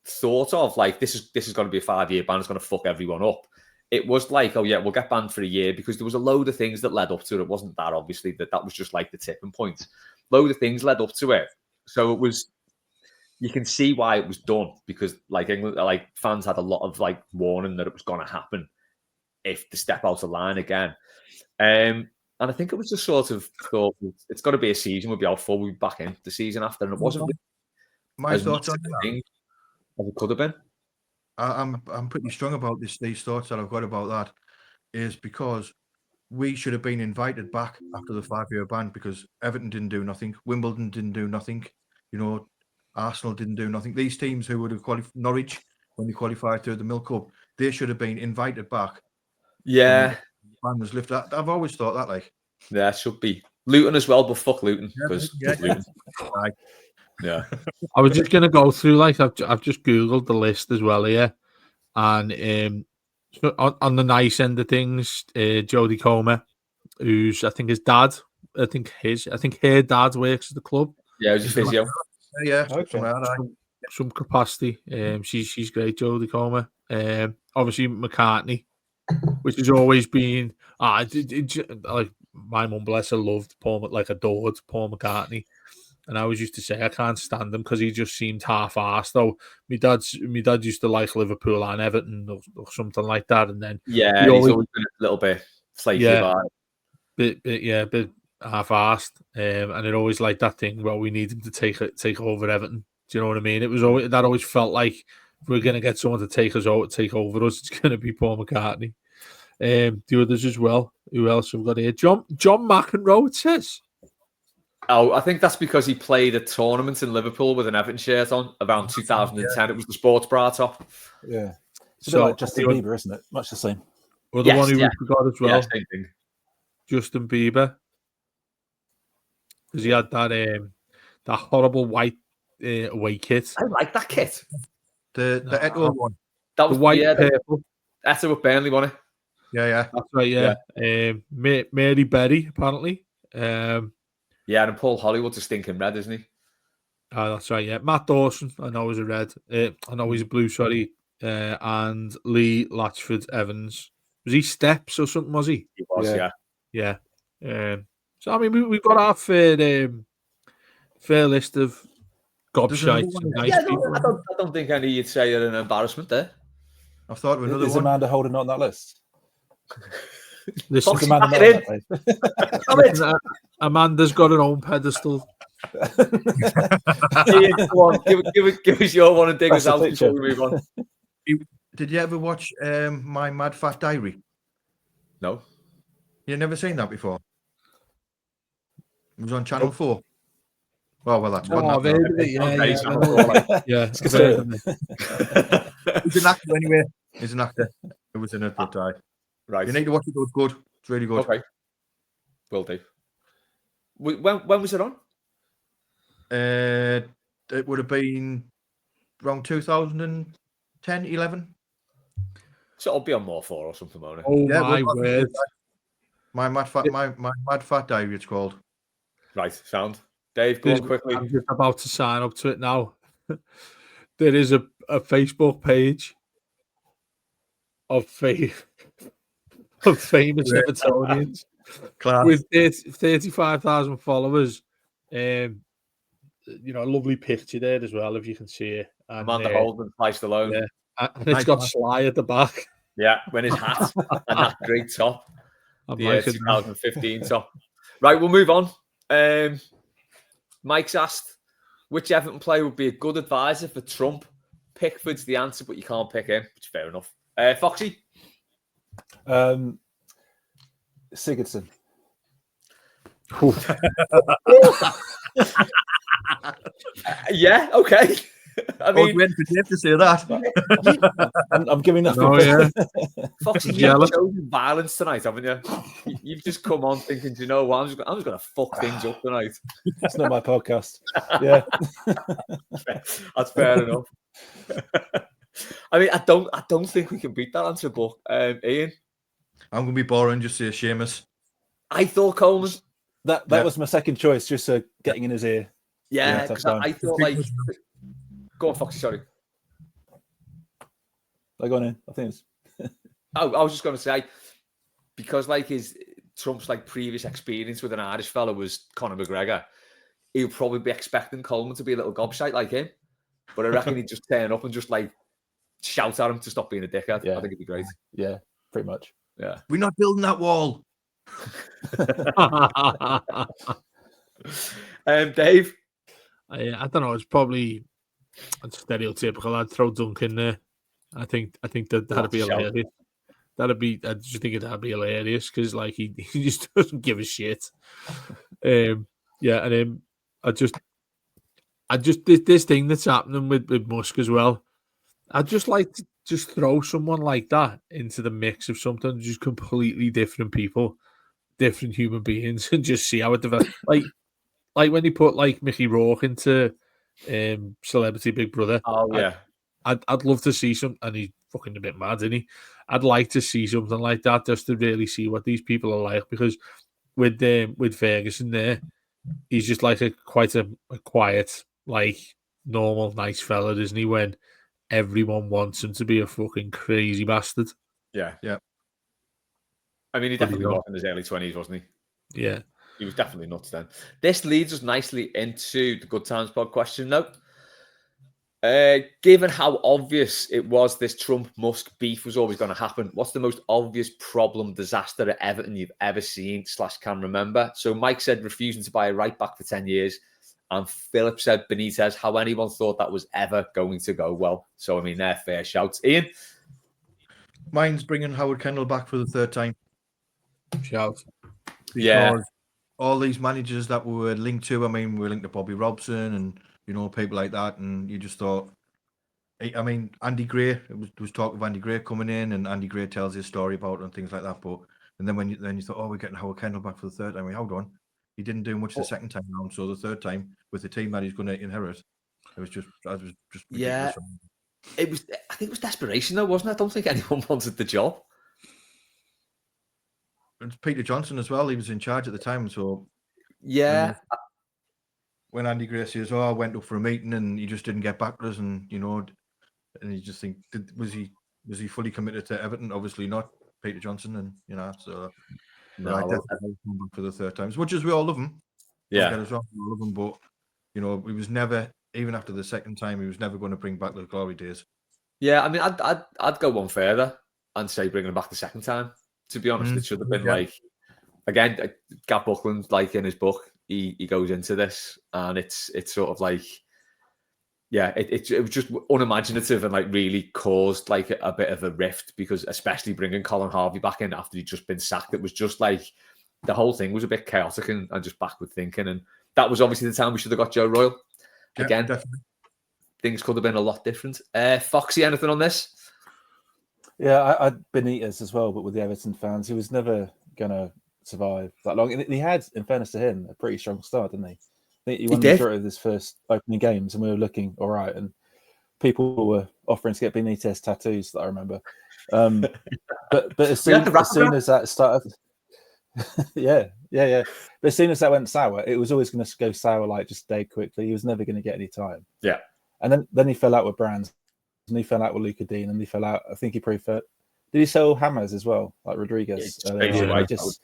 thought of like this is going to be a 5-year ban, it's going to fuck everyone up. It was like, oh yeah, we'll get banned for a year, because there was a load of things that led up to it. It wasn't that obviously that was just like the tipping point. Load of things led up to it, so it was. You can see why it was done, because like England, like fans had a lot of like warning that it was going to happen if they step out of line again. And I think it was just sort of thought it's got to be a season. We'll be out full. We'll be back in the season after, and it wasn't. My thoughts on that. As it could have been. I'm pretty strong about these thoughts that I've got about that, is because we should have been invited back after the 5-year ban, because Everton didn't do nothing, Wimbledon didn't do nothing, Arsenal didn't do nothing. These teams who would have qualified, Norwich when they qualified through the Milk Cup, they should have been invited back. Yeah, the ban was lifted. I've always thought that, like, yeah, should be Luton as well, but fuck Luton, because Luton. Yeah, I was just gonna go through, like, I've just googled the list as well here, and on the nice end of things, Jodie Comer, who's I think her dad works at the club. Yeah, it was a physio. Yeah, some capacity. She's great, Jodie Comer. Obviously McCartney, which has always been like my mum, bless her, loved Paul, like adored Paul McCartney. And I always used to say I can't stand him because he just seemed half-arsed. Though my dad used to like Liverpool and Everton or something like that. And then he's always been a little bit flaky about it. Bit half-arsed. And it always like that thing. Well, we need him to take over Everton. Do you know what I mean? It was always felt like if we're gonna get someone to take over us, it's gonna be Paul McCartney. The others as well. Who else have we got here? John McEnroe. It says. Oh, I think that's because he played a tournament in Liverpool with an Everton shirt on around 2010. It was the sports bra top. Yeah. It's a bit like Justin Bieber, isn't it? Much the same. Well, the one who we forgot as well. Same thing. Justin Bieber. Because he had that horrible white away kit. I like that kit. The Eto one. That was the white purple. Eto with Burnley, wasn't it? Yeah. That's right, yeah. Mary Berry, apparently. Yeah, and Paul Hollywood's a stinking red, isn't he? Oh, that's right, yeah. Matt Dawson, I know he's a red. I know he's a blue, sorry. And Lee Latchford Evans. Was he Steps or something, was he? He was, yeah. So, I mean, we've got our fair list of gobshites and nice people. I don't think any you'd say are an embarrassment there. I thought another Is one. Amanda holding on that list? Listen, Amanda's got her own pedestal. Ian, come on, give us your one and dig us out before we move on. Did you ever watch My Mad Fat Diary? No. You've never seen that before? It was on Channel 4. Well, that's one. Yeah. He's an actor anyway. He's an actor. It was in it, but right. You need to watch it. It's good. It's really good. Okay. Will do. When was it on? It would have been around 2010, 11. So it'll be on More 4 or something, won't it? Oh, yeah, my word. My Mad Fat Diary, it's called. Right, sound. Dave, go on quickly. I'm just about to sign up to it now. There is a Facebook page of famous Evertonians with 35,000 followers. A lovely picture there as well, if you can see it. And, Amanda Holden, Sliced Alone. Yeah. And it's got Sly at the back. Yeah, when his hat and that great top. The 2015 top. Right, we'll move on. Mike's asked, which Everton player would be a good advisor for Trump? Pickford's the answer, but you can't pick him, which is fair enough. Foxy? Sigurdsson. Yeah, okay. I mean, waiting for Dave to say that. I'm giving that. Foxy, you've chosen violence tonight, haven't you? You've just come on thinking, do you know what? I'm just going to fuck things up tonight. It's not my podcast. Yeah, that's fair enough. I mean, I don't think we can beat that answer, but Ian, I'm going to be boring. Just say Seamus. I thought Coleman. That was my second choice, just getting in his ear. Yeah, because I thought like. Go on, Foxy. Sorry. Go on in. I think it's. I was just going to say, because like Trump's like previous experience with an Irish fella was Conor McGregor, he would probably be expecting Coleman to be a little gobshite like him, but I reckon he'd just turn up and just like shout at him to stop being a dickhead. Yeah. I think it'd be great. Yeah, pretty much. Yeah. We're not building that wall. Dave? I don't know. It's probably stereotypical. I'd throw Duncan there. I think that'd be hilarious. I just think that'd be hilarious because like he just doesn't give a shit. I just this thing that's happening with Musk as well. I'd just like to just throw someone like that into the mix of something just completely different people, different human beings, and just see how it develops. Like when he put like Mickey Rourke into Celebrity Big Brother. Oh yeah. I'd love to see some, and he's fucking a bit mad, isn't he? I'd like to see something like that just to really see what these people are like, because with Ferguson there, he's just like quite a quiet, like normal, nice fella, isn't he? When everyone wants him to be a fucking crazy bastard. Yeah. I mean, he definitely was in his early 20s, wasn't he? Yeah. He was definitely nuts then. This leads us nicely into the Good Times Pod question, though. Given how obvious it was this Trump-Musk beef was always going to happen, what's the most obvious problem, disaster at Everton you've ever seen / can remember? So Mike said refusing to buy a right back for 10 years. And Philip said Benitez, how anyone thought that was ever going to go well. So, I mean, they're fair shouts. Ian? Mine's bringing Howard Kendall back for the third time. Shout. Yeah. all these managers that we were linked to. I mean, we were linked to Bobby Robson and people like that, and you just thought. I mean, Andy Gray. There was talk of Andy Gray coming in, and Andy Gray tells his story about it and things like that. But then when you thought, oh, we're getting Howard Kendall back for the third time. I mean, hold on, he didn't do much the second time round. So the third time with the team that he's going to inherit, it was just ridiculous. Yeah, it was. I think it was desperation, though, wasn't it? I don't think anyone wanted the job. It's Peter Johnson as well. He was in charge at the time. So yeah, when Andy Gray says, "Oh, I went up for a meeting and he just didn't get back to us," and and you just think, was he fully committed to Everton? Obviously not. Peter Johnson, and so I definitely come back for the third time. As much as we all love him, we all love him, but he was never, even after the second time, he was never going to bring back those glory days. Yeah, I mean, I'd go one further and say bringing him back the second time. To be honest, it should have been like, again, Gav Buckland, like in his book, he goes into this, and it's sort of like, yeah, it was just unimaginative and like really caused like a bit of a rift, because especially bringing Colin Harvey back in after he'd just been sacked, it was just like the whole thing was a bit chaotic and just backward thinking, and that was obviously the time we should have got Joe Royle. Again, definitely. Things could have been a lot different. Foxy, anything on this? Yeah, I'd Benitez as well, but with the Everton fans, he was never going to survive that long. And he had, in fairness to him, a pretty strong start, didn't he? I think he won the majority of his first opening games, and we were looking all right. And people were offering to get Benitez tattoos, that I remember. But as soon as that started, yeah. But as soon as that went sour, it was always going to go sour like just dead quickly. He was never going to get any time. Yeah. And then he fell out with Brands, and he fell out with Luca Dean, and he fell out. I think he preferred. Did he sell Hammers as well, like Rodriguez? That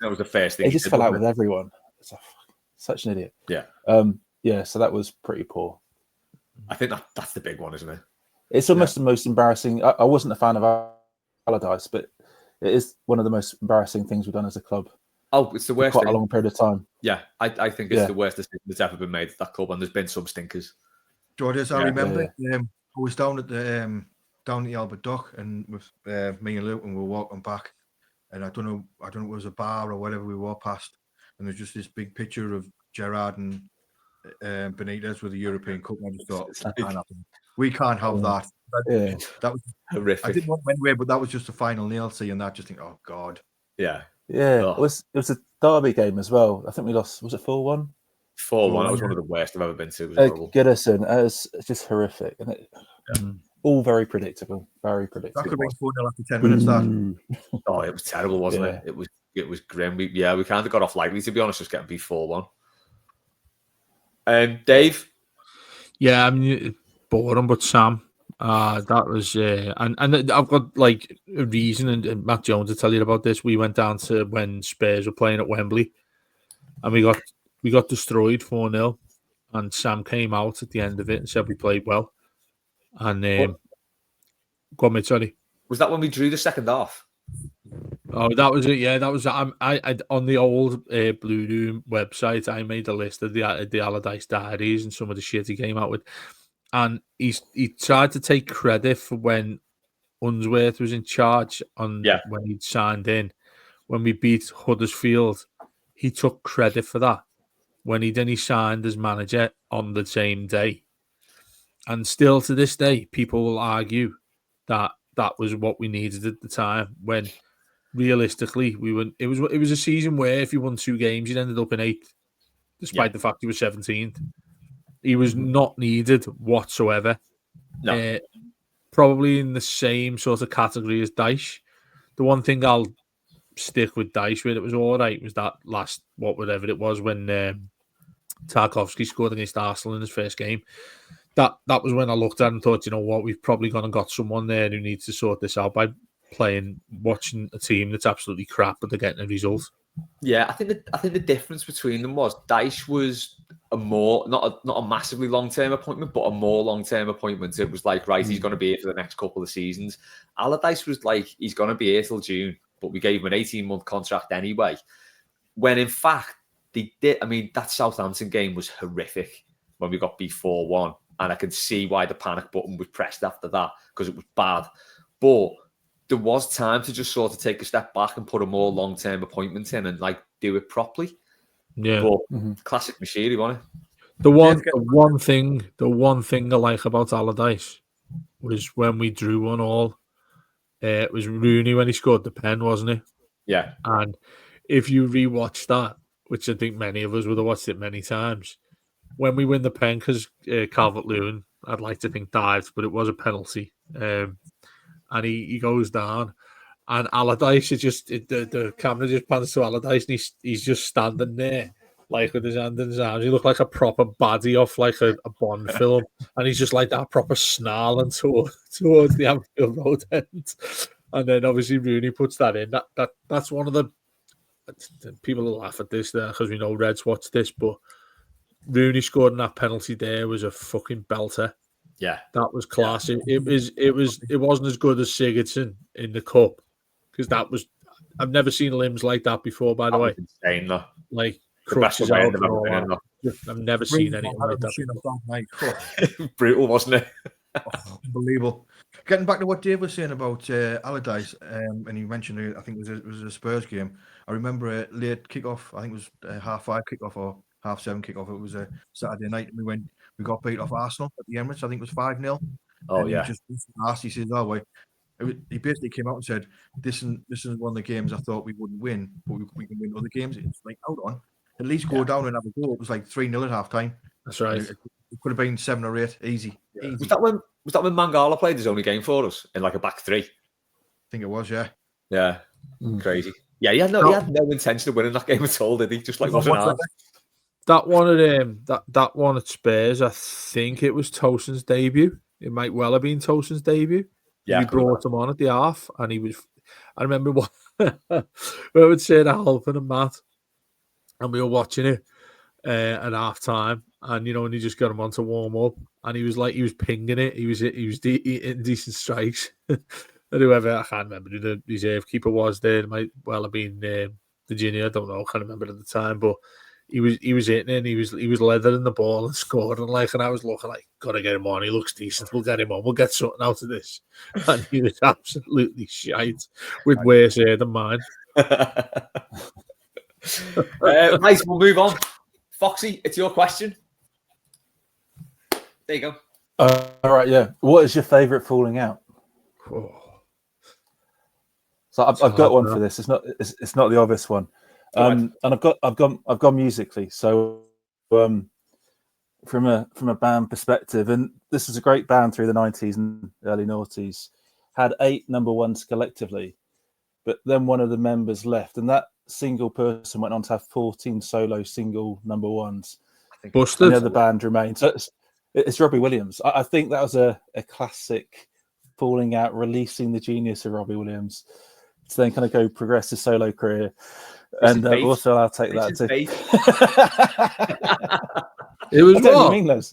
was the first thing. He just fell out with everyone. Such an idiot. Yeah. So that was pretty poor. I think that's the big one, isn't it? It's almost the most embarrassing. I wasn't a fan of Allardyce, but it is one of the most embarrassing things we've done as a club. Oh, it's the worst. For quite a long period of time. Yeah, I think it's the worst decision that's ever been made at that club, and there's been some stinkers. George, I remember I was down at the Albert Dock, and with me and Luke, and we were walking back, and I don't know if it was a bar or whatever we walked past, and there's just this big picture of Gerrard and Benitez with the European Cup, and I just thought, we can't have that. That was horrific. I didn't want to anyway, but that was just the final nail, seeing that, just think, oh God. Yeah. It was a derby game as well. I think we lost. Was it 4-1? 4-1. That was one of the worst I've ever been to. It was horrible. Goodison. It was just horrific, and all very predictable. Very predictable. That could be 4-0 after 10 minutes. That. Oh, it was terrible, wasn't it? It was grim. We kind of got off lightly, to be honest, just getting beat 4-1. Dave. Yeah, I mean, boring, but Sam. That was and I've got like a reason, and Matt Jones will tell you about this. We went down to when Spurs were playing at Wembley, and we got destroyed 4-0, and Sam came out at the end of it and said we played well. And go on, mate, sorry. Was that when we drew the second half? Oh, that was it. Yeah, that was. I on the old Blue Room website, I made a list of the Allardyce diaries and some of the shit he came out with. And he tried to take credit for when Unsworth was in charge when he'd signed in. When we beat Huddersfield, he took credit for that. When he signed as manager on the same day. And still to this day, people will argue that was what we needed at the time, when realistically it was a season where if you won 2 games, you'd ended up in 8th, despite the fact he was 17th. He was not needed whatsoever. No. Probably in the same sort of category as Dyche. The one thing I'll stick with Dyche with, it was all right, was that last, whatever it was, when Tarkowski scored against Arsenal in his first game. That was when I looked at it and thought, you know what, we've probably gone and got someone there who needs to sort this out by watching a team that's absolutely crap, but they're getting a result. Yeah, I think the difference between them was Dyche was a more not a massively long-term appointment, but a more long-term appointment. It was like, right, he's going to be here for the next couple of seasons. Allardyce was like, he's going to be here till June, but we gave him an 18-month contract anyway. When in fact they did. I mean, that Southampton game was horrific when we got beat 4-1, and I can see why the panic button was pressed after that, because it was bad. But there was time to just sort of take a step back and put a more long-term appointment in and like do it properly. Yeah, but classic Mashiri, wasn't it? The one thing I like about Allardyce was when we drew 1-1. It was Rooney when he scored the pen, wasn't it? Yeah. And if you rewatch that, which I think many of us would have watched it many times, when we win the pen, because Calvert-Lewin, I'd like to think dived, but it was a penalty, and he goes down, and Allardyce is just the camera just pans to Allardyce, and he's just standing there, like with his hand in his arms. He looked like a proper baddie off like a Bond film, and he's just like that proper snarling towards the Anfield Road end. And then obviously Rooney puts that in. That's one of the people will laugh at this there because we know Reds watch this, but Rooney scoring that penalty there was a fucking belter. Yeah, that was class. Yeah. It wasn't as good as Sigurdsson in the cup because that was. I've never seen limbs like that before. By the way, insane though. Like crutches out. I've never seen anything like that. Brutal, wasn't it? Unbelievable. Getting back to what Dave was saying about Allardyce, and he mentioned, I think it was a Spurs game. I remember a late kickoff. I think it was a 5:30 kickoff or 7:30 kickoff. It was a Saturday night. We got beat off Arsenal at the Emirates. I think it was 5-0. Oh, and yeah. He just asked. He says, "Oh, wait." He basically came out and said, "This is one of the games I thought we wouldn't win, but we can win other games." It's like, hold on, at least go down and have a goal. It was like 3-0 at half time. That's right. It could have been 7 or 8, easy. Yeah. Was that when Mangala played his only game for us in like a back three? I think it was, yeah. Yeah, crazy. Yeah, he had no intention of winning that game at all, did he? Just like wasn't hard. That one at Spurs, I think it was Tosin's debut. It might well have been Tosin's debut. Yeah, we brought him on at the half, and he was. I remember what we would say to Halpin and Matt, and we were watching it at half time, and and he just got him on to warm up, and he was pinging it. He was hitting decent strikes. And whoever, I can't remember who the reserve keeper was there. It might well have been Virginia. I don't know. I can't remember at the time, but. He was hitting and he was leathering the ball and scoring and I was looking like, gotta get him on. He looks decent. We'll get him on. We'll get something out of this. And he was absolutely shite with worse hair than mine. Right, we'll move on. Foxy, it's your question. There you go. All right, yeah. What is your favourite falling out? Oh. So I've got one for this. It's not the obvious one. And I've gone musically. So from a band perspective, and this was a great band through the 90s and early noughties, had 8 number ones collectively, but then one of the members left, and that single person went on to have 14 solo single number ones. Busted. And the other band remained. So it's Robbie Williams. I think that was a classic falling out, releasing the genius of Robbie Williams to then kind of go progressive solo career. And also, I'll take that too. It was what? Meaningless.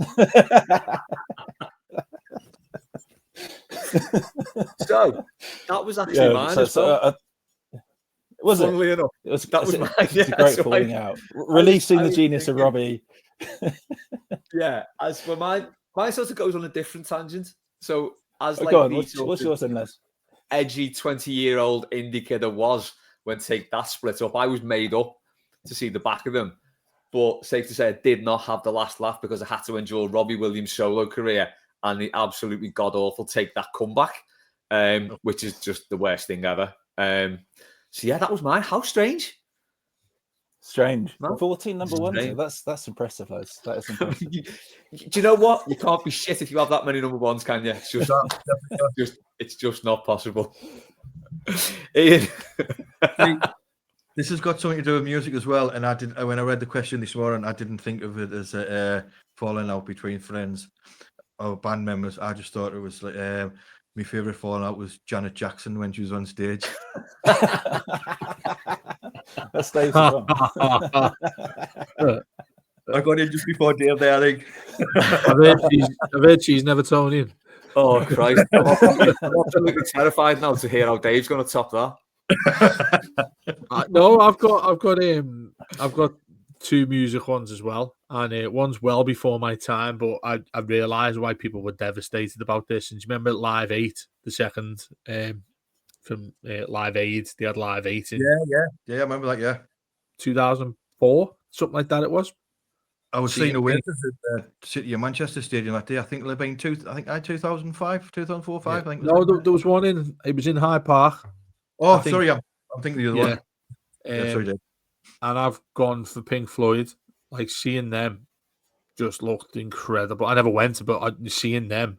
So that was actually mine. Was Funnily it? Enough, that was mine. It's a great falling out. Releasing the genius of Robbie. Yeah, as for mine sort of goes on a different tangent. So as go on, what's yours in this? Edgy 20-year-old indie kid I was when Take That split up. I was made up to see the back of them. But safe to say, I did not have the last laugh because I had to endure Robbie Williams' solo career and the absolutely god-awful Take That comeback, which is just the worst thing ever. So yeah, that was mine. How strange. Strange. No? 14 number ones. That's impressive, lads. That is impressive. Do you know what? You can't be shit if you have that many number ones, can you? It's just not possible. Ian. This has got something to do with music as well. And when I read the question this morning, I didn't think of it as a falling out between friends or band members. I just thought it was like my favourite falling out was Janet Jackson when she was on stage. That stays as well. I got in just before Dave there, I think. I've heard she's never told you. Oh Christ! I'm absolutely terrified now to hear how Dave's going to top that. No, I've got 2 music ones as well, and one's well before my time, but I realised why people were devastated about this. And do you remember Live 8, the second from Live Aid? They had Live 8 in yeah, I remember that. Yeah, 2005 4, something like that. It was. I was seeing a witness at the City of Manchester Stadium that day. I think it'll have been 2005, 2004, 5. I think. No, there was one in. It was in Hyde Park. Oh, sorry, I'm thinking the other one. Sorry, Dave. And I've gone for Pink Floyd. Like seeing them, just looked incredible. I never went, but seeing them,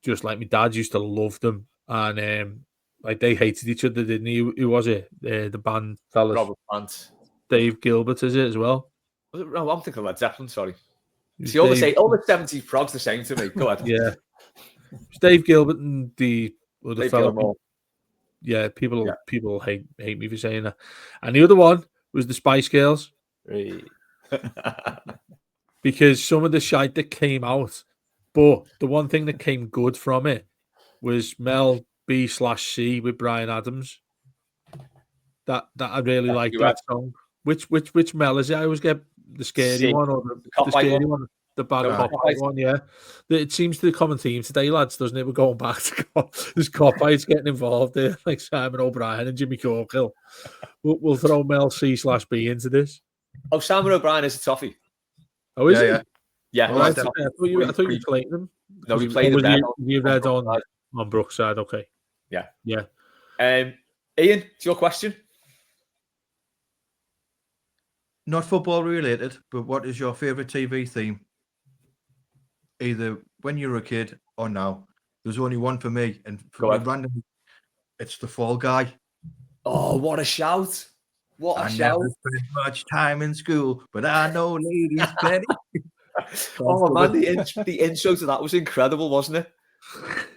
just like my dad used to love them, and like they hated each other, didn't he? Who was it? The band fellas. Robert Plant. Dave Gilbert is it as well? No, I'm thinking Led Zeppelin. Sorry. See, all the 70s progs the same to me. Go ahead. Yeah, it's Dave Gilbert and the other fellow. Yeah, people hate me for saying that. And the other one was the Spice Girls. Because some of the shite that came out, but the one thing that came good from it was Mel B/C with Bryan Adams. That I really liked that song. Which Mel is it? I always get the scary one or the scary one. The bad cop one, yeah. It seems to be the common theme today, lads, doesn't it? We're going back to there's cop fights getting involved there, like Simon O'Brien and Jimmy Corkill. We'll throw Mel C/B into this. Oh, Simon O'Brien is a toffee. Oh, is he? Yeah. Oh, I thought you played them. No, we played them. You read on Brookside, okay. Yeah. Yeah. Ian, it's your question. Not football related, but what is your favourite TV theme? Either when you were a kid or now. There's only one for me, and for random, it's The Fall Guy. Oh, what a shout! What a shout! Never spent much time in school, but I know ladies plenty. Oh man, the intro to that was incredible, wasn't it?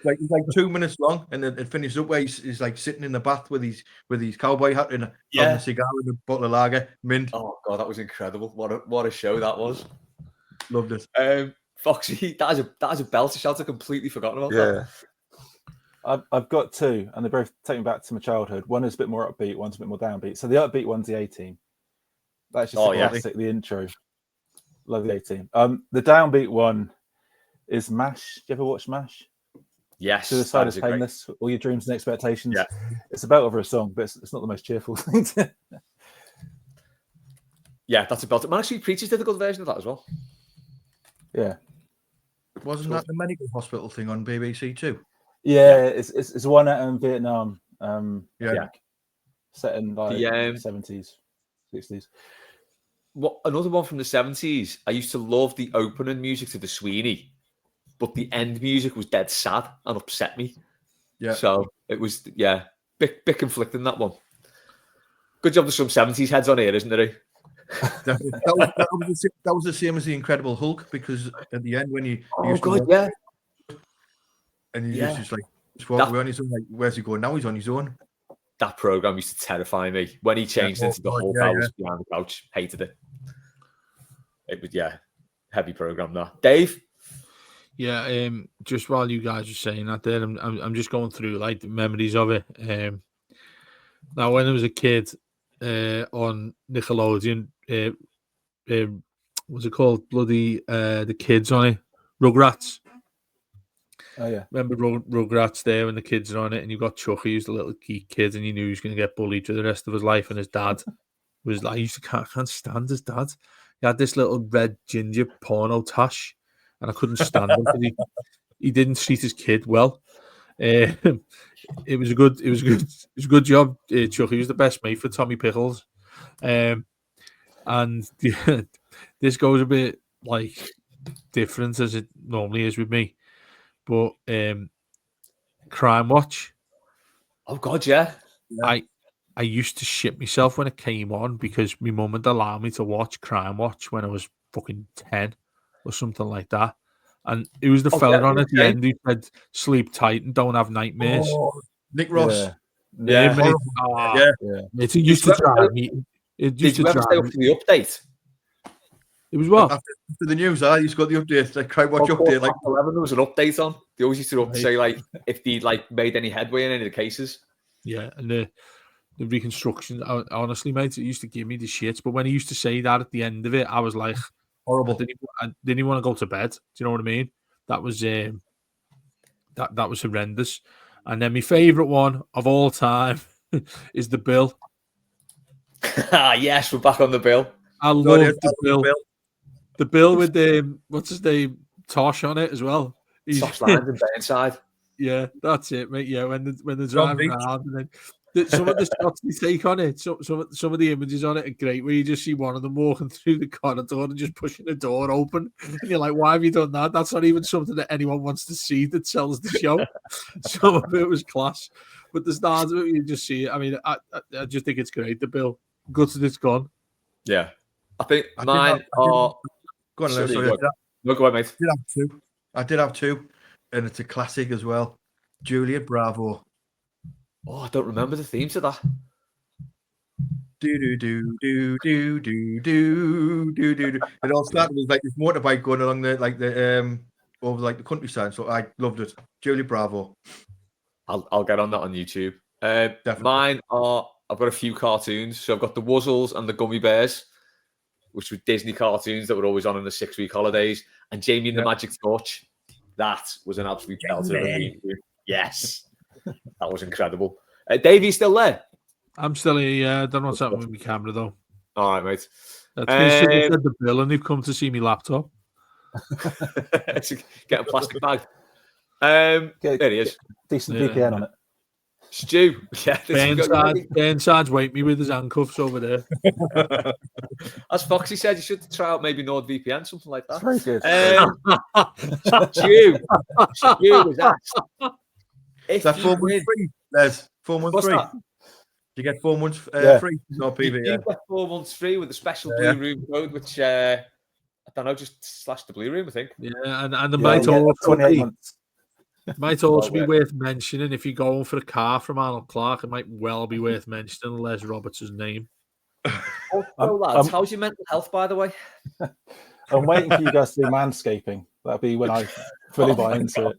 It's like 2 minutes long, and then it finishes up where he's like sitting in the bath with his cowboy hat and a cigar and a bottle of lager, mint. Oh god, that was incredible! What a show that was. Loved it. Foxy, that is a belter shout. I completely forgotten about that. I've got two, and they both take me back to my childhood. One is a bit more upbeat, one's a bit more downbeat. So the upbeat one's the A-Team. That's just classic. The intro. Love the A-Team. The downbeat one is MASH. Do you ever watch MASH? Yes. Suicide is Painless. All your dreams and expectations. Yeah. It's a belt over a song, but it's not the most cheerful thing. Yeah, that's a belter. Man, actually, Preachers did a good version of that as well. Yeah. Wasn't that the medical hospital thing on BBC too? Yeah, it's one out in Vietnam. Set in like 70s, 60s. What another one from the 70s? I used to love the opening music to the Sweeney, but the end music was dead sad and upset me. Yeah. So it was bit conflicting, that one. Good job. There's some 70s heads on here, isn't there? that was the same as the Incredible Hulk, because at the end when he and he was just like on his own, like, where's he going now? He's on his own. That program used to terrify me when he changed into the Hulk. I was behind the couch, hated it. It was heavy program. That Dave. Yeah, just while you guys are saying that, there, I'm just going through like the memories of it. Now, when I was a kid, on Nickelodeon, what's it called? Bloody the kids on it, Rugrats. Oh yeah, remember Rugrats there when the kids are on it, and you got Chucky, who's the little geek kid, and you knew he was going to get bullied for the rest of his life. And his dad was like, I can't stand his dad. He had this little red ginger porno tash, and I couldn't stand him because he didn't treat his kid well. It was a good job. Chucky was the best mate for Tommy Pickles, and this goes a bit like different as it normally is with me. But Crime Watch. Oh God, yeah. I used to shit myself when it came on because my mum would allow me to watch Crime Watch when I was fucking 10 or something like that. And it was the fella on at the end who said, "Sleep tight and don't have nightmares." Oh, Nick Ross. It used to drive me. Did you ever stay up for the update? It was what? After the news, I used to got the update, like Crime Watch update. Like 11, there was an update on. They always used to say like if they like made any headway in any of the cases. Yeah, and the reconstruction. Honestly, mate, it used to give me the shits. But when he used to say that at the end of it, I was like, horrible. I didn't even want to go to bed. Do you know what I mean? That was that was horrendous. And then my favourite one of all time is The Bill. Yes, we're back on The Bill. I love the bill. The bill with the what's his name, Tosh on it as well. Tosh Lines and Burnside. Yeah, that's it, mate. Yeah, when they're driving around, and then some of the shots they take on it, some of the images on it are great. Where you just see one of them walking through the corridor and just pushing the door open, and you're like, "Why have you done that? That's not even something that anyone wants to see that sells the show." Some of it was class, but the stars of it, you just see it. I mean, I just think it's great. The bill, good that it's gone. Yeah, I think mine are. Go on, sorry. No, go ahead, mate. I did have two, and it's a classic as well. Juliet Bravo. Oh, I don't remember the theme to that. It all started with like this motorbike going along the over like the countryside. So I loved it. Juliet Bravo. I'll get on that on YouTube. Mine are. I've got a few cartoons. So I've got the Wuzzles and the Gummy Bears, which were Disney cartoons that were always on in the 6-week holidays, and Jamie and the Magic Torch. That was an absolute belter. Yes, that was incredible. Davey's still there? I'm still here. Yeah, I don't know what's happening with my camera though. All right, mate. That's me said the bill, and they've come to see me laptop. Get a plastic bag. There he is. Decent VPN on it. Stu, Burnside's waiting me with his handcuffs over there. As Foxy said, you should try out maybe NordVPN, something like that. That's very good. Stu was asked. Is that 4 months free? There's 4 months free. You get 4 months free. No PV. You get 4 months free with a special Blue Room code, which I don't know, just slash the Blue Room, I think. Yeah, and the might also be worth mentioning if you're going for a car from Arnold Clark, it might well be worth mentioning Les Roberts' name. Lads, how's your mental health, by the way? I'm waiting for you guys to do manscaping. That'll be when I fully buy into it.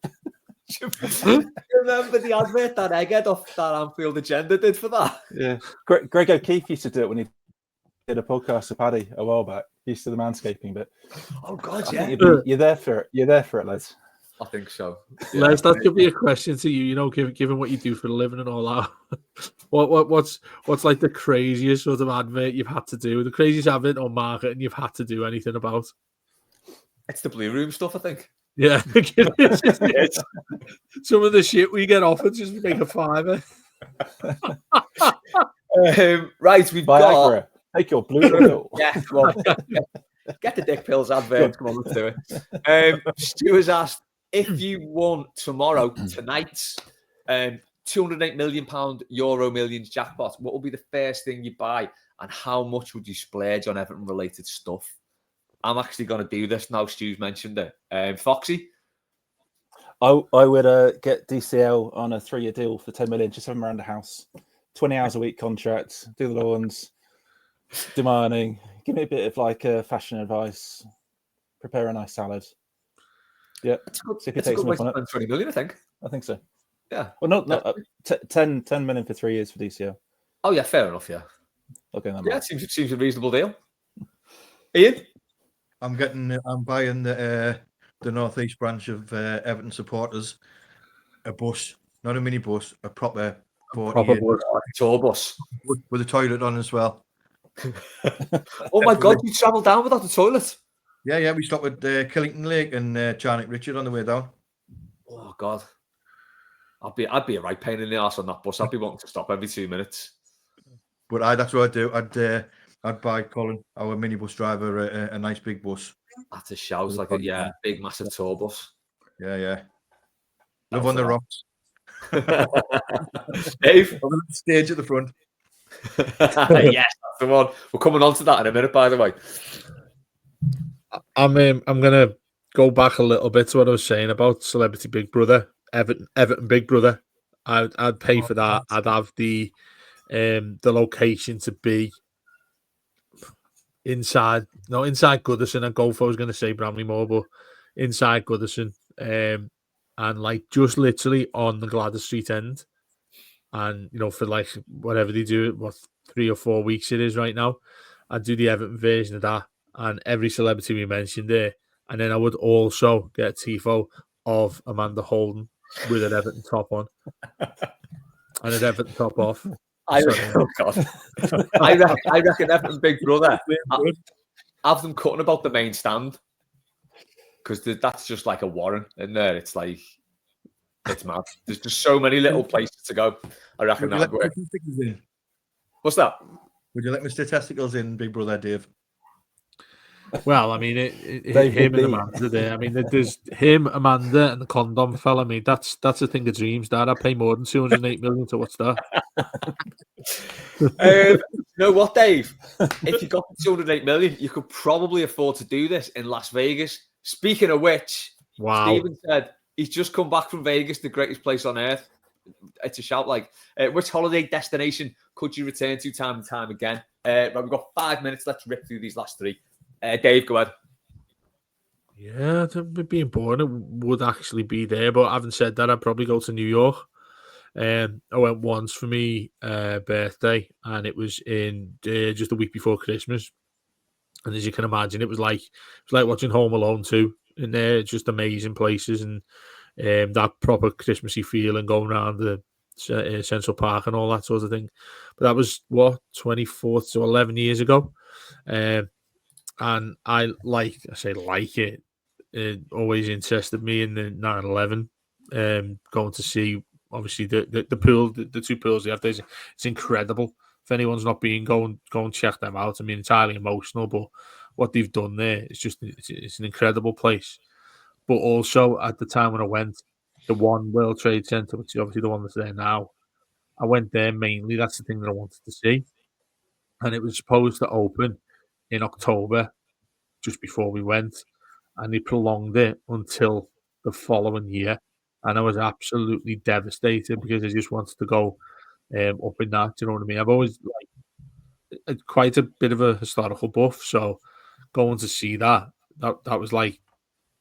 Remember the advert that Egghead off that Anfield Agenda did for that? Yeah. Greg O'Keefe used to do it when he did a podcast with Paddy a while back. He used to do the manscaping bit. Oh God, yeah. You're there for it. You're there for it, Les. I think so. Les, that could be a question to you. You know, given what you do for a living and all that, what's like the craziest sort of advert you've had to do? The craziest advert or marketing you've had to do anything about? It's the Blue Room stuff, I think. Yeah, some of the shit we get offered just to make a fiver. Right, we've Viagra. Take your Blue Room. Yeah, well, get the dick pills advert. Come on, let's do it. Stu has asked, if you won tonight's £208 million Euromillions jackpot, what will be the first thing you buy, and how much would you splurge on Everton related stuff? I'm actually going to do this now. Stu's mentioned it. Foxy? I would get DCL on a 3-year deal for 10 million, just have them around the house. 20 hours a week contract, do the lawns, do my earning, give me a bit of like fashion advice, prepare a nice salad. Yeah, it's a good way to spend 20 million, I think. I think so. Yeah. Well, not 10 million for 3 years for DCL. Oh yeah, fair enough. Yeah. Okay. Yeah, it seems a reasonable deal. Ian, I'm buying the northeast branch of Everton supporters a bus, not a minibus, a proper bus, like a tour bus with a toilet on as well. Oh my God, you travel down without the toilet? Yeah, we stopped at Killington Lake and Charnock Richard on the way down. Oh God, I'd be a right pain in the arse on that bus. I'd be wanting to stop every 2 minutes. But that's what I'd do. I'd buy Colin, our minibus driver, a nice big bus. That's a shout, like a big massive tour bus. Yeah. Live on the rocks. Dave, on the stage at the front. Yes, that's the one. We're coming on to that in a minute, by the way. I'm gonna go back a little bit to what I was saying about Celebrity Big Brother, Everton Big Brother. I'd pay for that. I'd have the location to be inside Goodison. And Golfo was going to say Bramley-Moore, but inside Goodison, and like just literally on the Gladys Street end, and for like whatever they do, 3 or 4 weeks it is right now, I'd do the Everton version of that. And every celebrity we mentioned there. And then I would also get a tifo of Amanda Holden with an Everton top on and an Everton top off. Oh God. I reckon Everton Big Brother have them cutting about the main stand, because that's just like a warren in there. It's like, it's mad. There's just so many little places to go. I reckon that would work. What's that? Would you let Mr. Testicles in, Big Brother Dave? Well, I mean, him and Amanda there. I mean, there's him, Amanda, and the condom fella. I mean, that's a thing of dreams. That I'd pay more than 208 million to watch that. You know what, Dave? If you got 208 million, you could probably afford to do this in Las Vegas. Speaking of which, wow. Stephen said he's just come back from Vegas, the greatest place on earth. It's a shout. Like, which holiday destination could you return to time and time again? Right, we've got 5 minutes. Let's rip through these last three. Dave, go ahead. Yeah, being born, it would actually be there. But having said that, I'd probably go to New York. I went once for me birthday, and it was in just a week before Christmas. And as you can imagine, it was like watching Home Alone 2 in there. Just amazing places, and that proper Christmassy feel, and going around the Central Park and all that sort of thing. But that was 24 to 11 years ago. And I like it. It always interested me in the 9/11. Going to see, obviously, the pool, the two pools they have there. It's incredible. If anyone's not been, go and check them out. I mean, it's highly emotional, but what they've done there is just it's an incredible place. But also at the time when I went, the One World Trade Center, which is obviously the one that's there now, I went there mainly. That's the thing that I wanted to see, and it was supposed to open in October, just before we went, and they prolonged it until the following year, and I was absolutely devastated because I just wanted to go up in that. Do you know what I mean? I've always quite a bit of a historical buff, so going to see that was like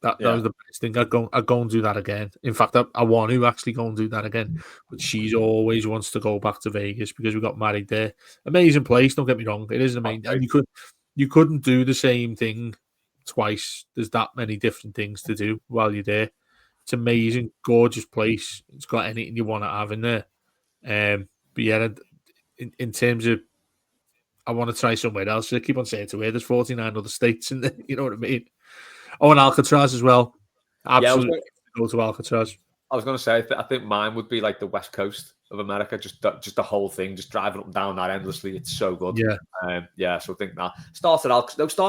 that was the best thing. I'd go and do that again. In fact, I want to actually go and do that again. But she's always wants to go back to Vegas because we got married there. Amazing place. Don't get me wrong. It is amazing. And you couldn't do the same thing twice. There's that many different things to do while you're there. It's amazing, gorgeous place. It's got anything you want to have in there. But yeah, in terms of, I want to try somewhere else. I keep on saying to her, there's 49 other states in there. You know what I mean? Oh, and Alcatraz as well. Absolutely, go to Alcatraz. I was going to say, I think mine would be like the West Coast of America, just the whole thing, just driving up and down that endlessly. It's so good. Yeah. So I think that start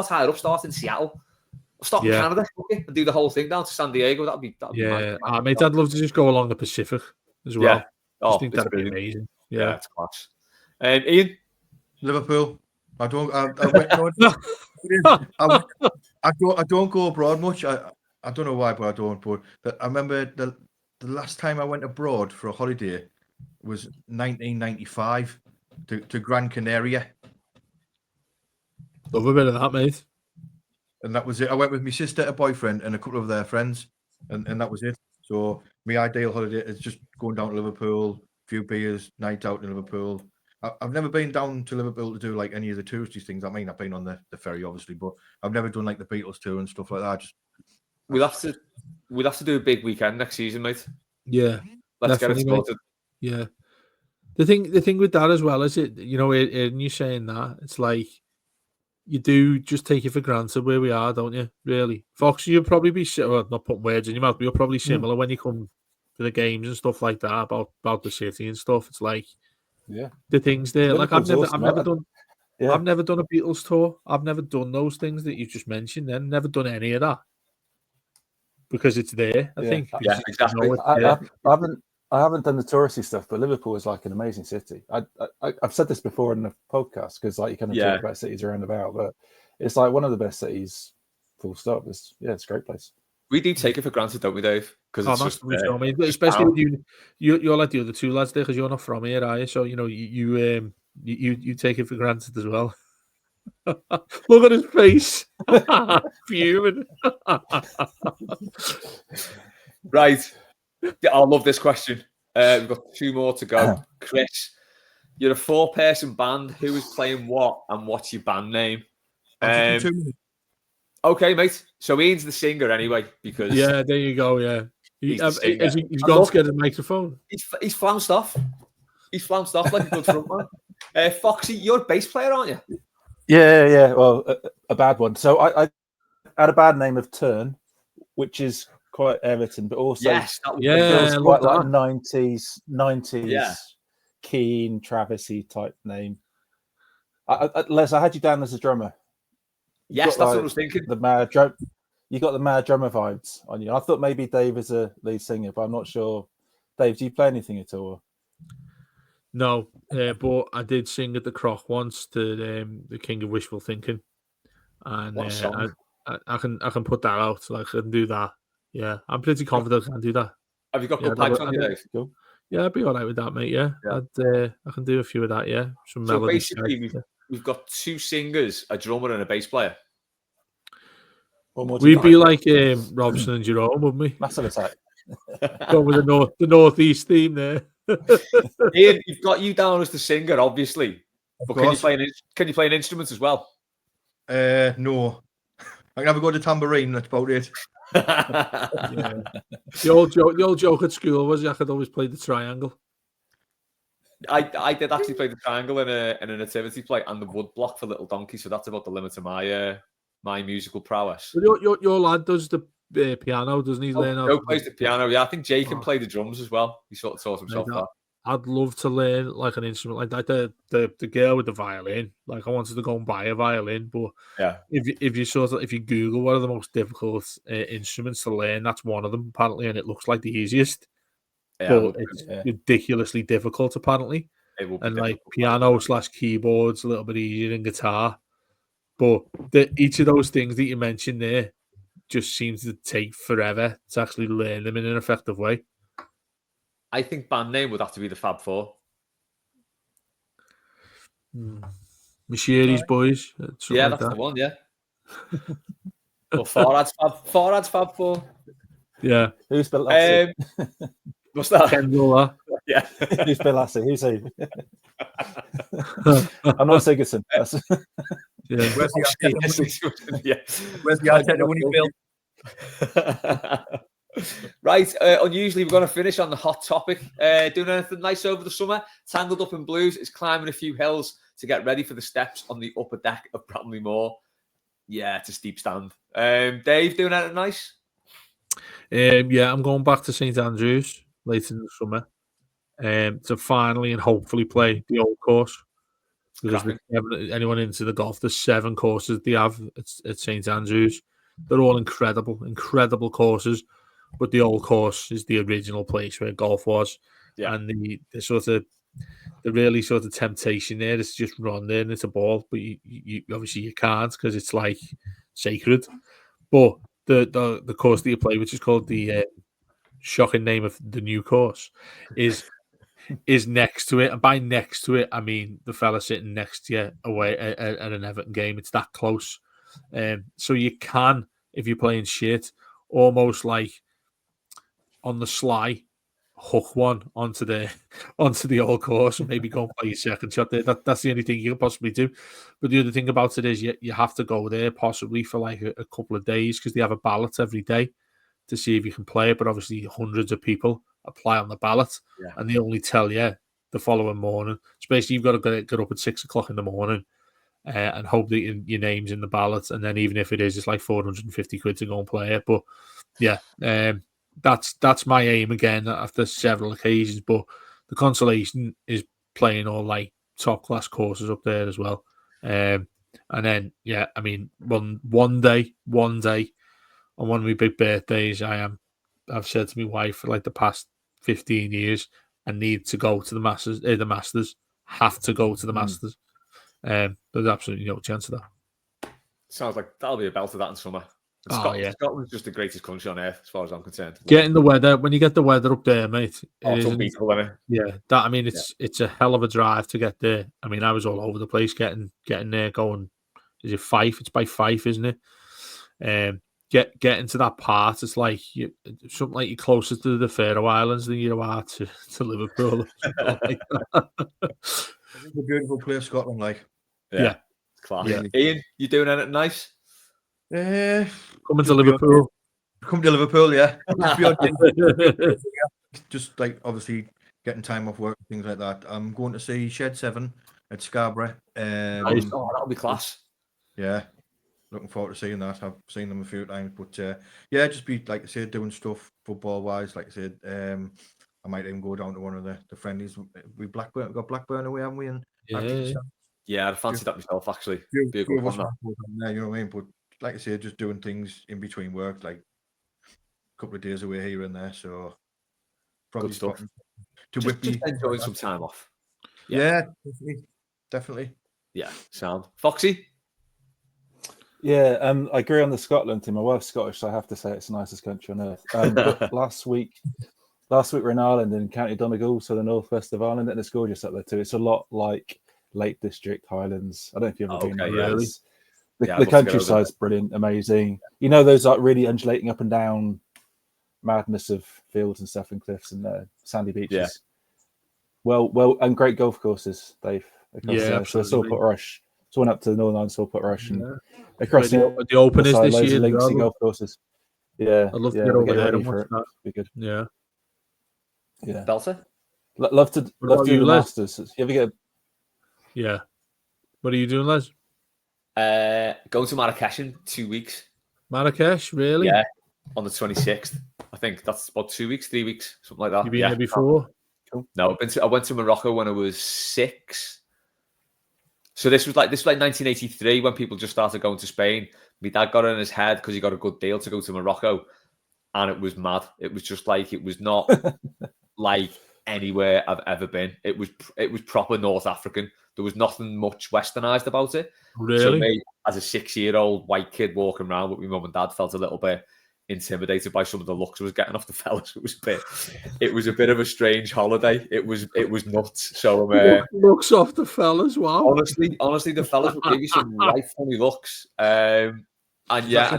higher up, start in Seattle, start in Canada, and do the whole thing down to San Diego. That'd be mate, I'd love to just go along the Pacific as well. Yeah. I think that'd be amazing. Yeah, it's class. Ian, Liverpool. I don't go abroad much. I don't know why, but I don't. But I remember the last time I went abroad for a holiday was 1995 to Gran Canaria. Love a bit of that, mate. And that was it. I went with my sister, a boyfriend, and a couple of their friends, and that was it. So my ideal holiday is just going down to Liverpool, few beers, night out in Liverpool. I've never been down to Liverpool to do like any of the touristy things. I mean, I've been on the ferry, obviously, but I've never done like the Beatles tour and stuff like that. We'll have to do a big weekend next season, mate. Yeah, let's get it sorted. Yeah, the thing with that as well is and you're saying that it's like you do just take it for granted where we are, don't you? Really, Foxy, you'll probably be not putting words in your mouth, but you're probably similar when you come to the games and stuff like that about the city and stuff. It's like. Yeah, the things there. Like I've never done a Beatles tour. I've never done those things that you just mentioned. Then never done any of that because it's there. I think. Yeah, exactly. I haven't done the touristy stuff, but Liverpool is like an amazing city. I've said this before in the podcast because like you kind of talk about cities around about, but it's like one of the best cities. Full stop. It's a great place. We do take it for granted, don't we, Dave? Because it's just, especially with you're like the other two lads there because you're not from here, are you? So you take it for granted as well. Look at his face, fuming. Right, I love this question. We've got 2 more to go. Chris, you're a 4-person band. Who is playing what, and what's your band name? Okay, mate. So Ian's the singer anyway, because there you go. Yeah, he's gone to get a microphone. He's flounced off. He's flounced off like a good frontman. Foxy, you're a bass player, aren't you? Yeah. Well, a bad one. So I had a bad name of Turn, which is quite Everton, but also yes, that feels quite like that. 90s Keane, Travisy type name. Les, I had you down as a drummer. Yes, that's what I was thinking. You got the mad drummer vibes on you. I thought maybe Dave is a lead singer, but I'm not sure. Dave, do you play anything at all? No, but I did sing at the Croc once to the King of Wishful Thinking, and what a song. I can put that out. Like, I can do that. Yeah, I'm pretty confident I can do that. Have you got good pipes on you, Dave? Cool. Yeah, I'd be all right with that, mate. Yeah. I can do a few of that. Yeah, some so melodies. Basically, we've got 2 singers, a drummer, and a bass player. We'd be like Robson and Jerome, wouldn't we? Massive attack. Go with the northeast theme there. Ian, you've got you down as the singer, obviously. But can you play an instrument as well? No. I can have a go to tambourine. That's about it. Yeah. The old joke at school was I could always play the triangle. I did actually play the triangle in a nativity play and the wood block for Little Donkey, so that's about the limit of my musical prowess. But your lad does the piano, doesn't he? Joe plays the piano. Yeah, I think Jay can play the drums as well. He sort of taught himself that. I'd love to learn like an instrument like that. The girl with the violin. Like, I wanted to go and buy a violin, but if you Google what are the most difficult instruments to learn, that's one of them apparently, and it looks like the easiest. Yeah, but it's ridiculously difficult apparently. And like piano/keyboard's a little bit easier than guitar. But each of those things that you mentioned there just seems to take forever to actually learn them in an effective way. I think band name would have to be the Fab Four. Machiri's Boys. Yeah, that's the one, yeah. Or Forad's Fab Four. Yeah. Who's Bill Lassie? What's that? Kendall, yeah. Who's Bill Lassie? Who's he? I'm not Sigurdsson. Yeah. Where's the Arteta winning Bill? Right, unusually we're going to finish on the hot topic. Doing anything nice over the summer? Tangled Up in Blues is climbing a few hills to get ready for the steps on the upper deck of Bramley Moor. Yeah, it's a steep stand. Dave, doing anything nice? Yeah, I'm going back to St Andrews later in the summer to finally and hopefully play the old course. Because anyone into the golf, there's 7 courses they have at St Andrews. They're all incredible courses. But the old course is the original place where golf was. Yeah. And the really sort of temptation there is to just run there and it's a ball. But you obviously you can't because it's like sacred. But the course that you play, which is called the shocking name of the new course, is next to it. And by next to it, I mean the fella sitting next to you away at an Everton game. It's that close. So you can, if you're playing shit, almost like on the sly, hook one onto the old course and maybe go and play your second shot there. That's the only thing you can possibly do. But the other thing about it is you have to go there possibly for like a couple of days because they have a ballot every day to see if you can play it. But obviously hundreds of people apply on the ballot and they only tell you the following morning. So basically you've got to get up at 6 o'clock in the morning and hope that your name's in the ballot. And then even if it is, it's like 450 quid to go and play it. But yeah, that's my aim again after several occasions. But the consolation is playing all like top class courses up there as well. And then I mean one day on one of my big birthdays, I've said to my wife for like the past 15 years, I need to go to the Masters. Have to go to the Masters. There's absolutely no chance of that. Sounds like that'll be a belt of that in summer. Scotland's just the greatest country on earth, as far as I'm concerned. Getting the weather, when you get the weather up there, mate. It's unbeatable, isn't it? Yeah, that. I mean, it's a hell of a drive to get there. I mean, I was all over the place getting there. Going, is it Fife? It's by Fife, isn't it? Getting to that part, it's like something like you're closer to the Faroe Islands than you are to Liverpool. Like it's a beautiful place, Scotland. Like, yeah. Class. Yeah. Ian, you doing anything nice? Coming to Liverpool. Come to Liverpool, yeah. Just like obviously getting time off work, things like that. I'm going to see Shed 7 at Scarborough. Nice. Oh, that'll be class. Yeah, looking forward to seeing that. I've seen them a few times, but yeah, just be like I said, doing stuff football wise. Like I said, I might even go down to one of the friendlies. We Blackburn, we've got Blackburn away, haven't we? And Yeah, I'd fancy that myself actually. Be a few good of us one. there, you know what I mean? But like I said, just doing things in between work, like a couple of days away here and there. So probably Good stuff. To just Whitby, enjoying some time off. Yeah, definitely. Yeah, sound. Foxy? Yeah, I agree on the Scotland team. My wife's Scottish, so I have to say it's the nicest country on earth. But last week we're in Ireland, in County Donegal, so the northwest of Ireland, and it's gorgeous up there too. It's a lot like Lake District, Highlands. I don't know if you've ever been there. Really? The countryside's brilliant, amazing. You know those like really undulating up and down madness of fields and stuff and cliffs and sandy beaches. Yeah. Well, and great golf courses, Dave. Yeah, so Sawput Rush. So went up to the Northern Ireland Sawput Rush and across the Open is this loads year. of linksy golf courses. Yeah, I'd love to get over there and watch that. Be good. Yeah. Belter? Love to do the Masters. You ever get? Yeah. What are you doing, Les? Going to Marrakesh in 2 weeks. Marrakesh, really? Yeah, on the 26th. I think that's about 2 weeks, 3 weeks, something like that. You've been there before? Cool. No, I went to Morocco when I was 6. So this was like 1983 when people just started going to Spain. My dad got it in his head because he got a good deal to go to Morocco, and it was mad. It was just like it was not like anywhere I've ever been. It was proper North African. There was nothing much westernized about it. Really? So me, as a 6-year-old white kid walking around with my mum and dad, felt a little bit intimidated by some of the looks I was getting off the fellas. It was a bit of a strange holiday. It was nuts. So looks off the fellas. Wow. Honestly, the fellas will give you some right funny looks. And yeah,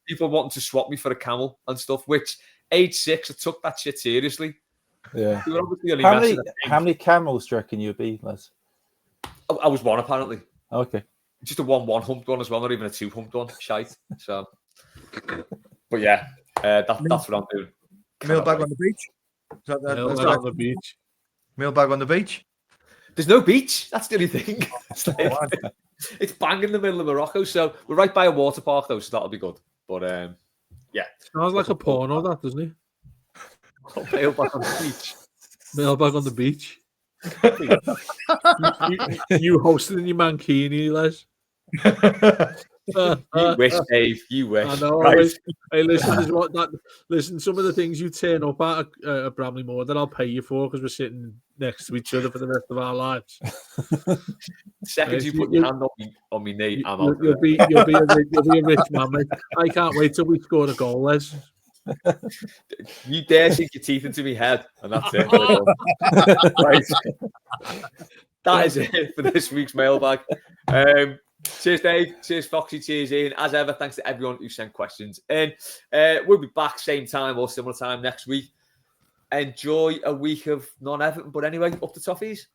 people wanting to swap me for a camel and stuff. Which age 6, I took that shit seriously. Yeah. How many camels do you reckon you'd be, Les? I was one apparently. Okay. Just a 1 humped one as well, not even a 2 humped one. Shite. So. But yeah, that's what I'm doing. Mailbag on the beach? Mailbag on the beach. Mailbag on the beach? There's no beach. That's the only thing. It's bang in the middle of Morocco. So we're right by a water park, though, so that'll be good. But yeah. Sounds like a porno, that, doesn't it? Mailbag on the beach. Mailbag on the beach. you hosted in your mankini, Les. You wish, Dave. You wish. I know. Right. Hey, listen. Some of the things you turn up at Bramley Moor that I'll pay you for because we're sitting next to each other for the rest of our lives. Second, you put your hand on my knee, I'm out. You'll be a rich man, mate. I can't wait till we score a goal, Les. You dare sink your teeth into my head, and that's it. Right. That is it for this week's mailbag. Cheers, Dave. Cheers, Foxy. Cheers, Ian. As ever, thanks to everyone who sent questions in. We'll be back same time or similar time next week. Enjoy a week of non-Everton, but anyway, up to toffees.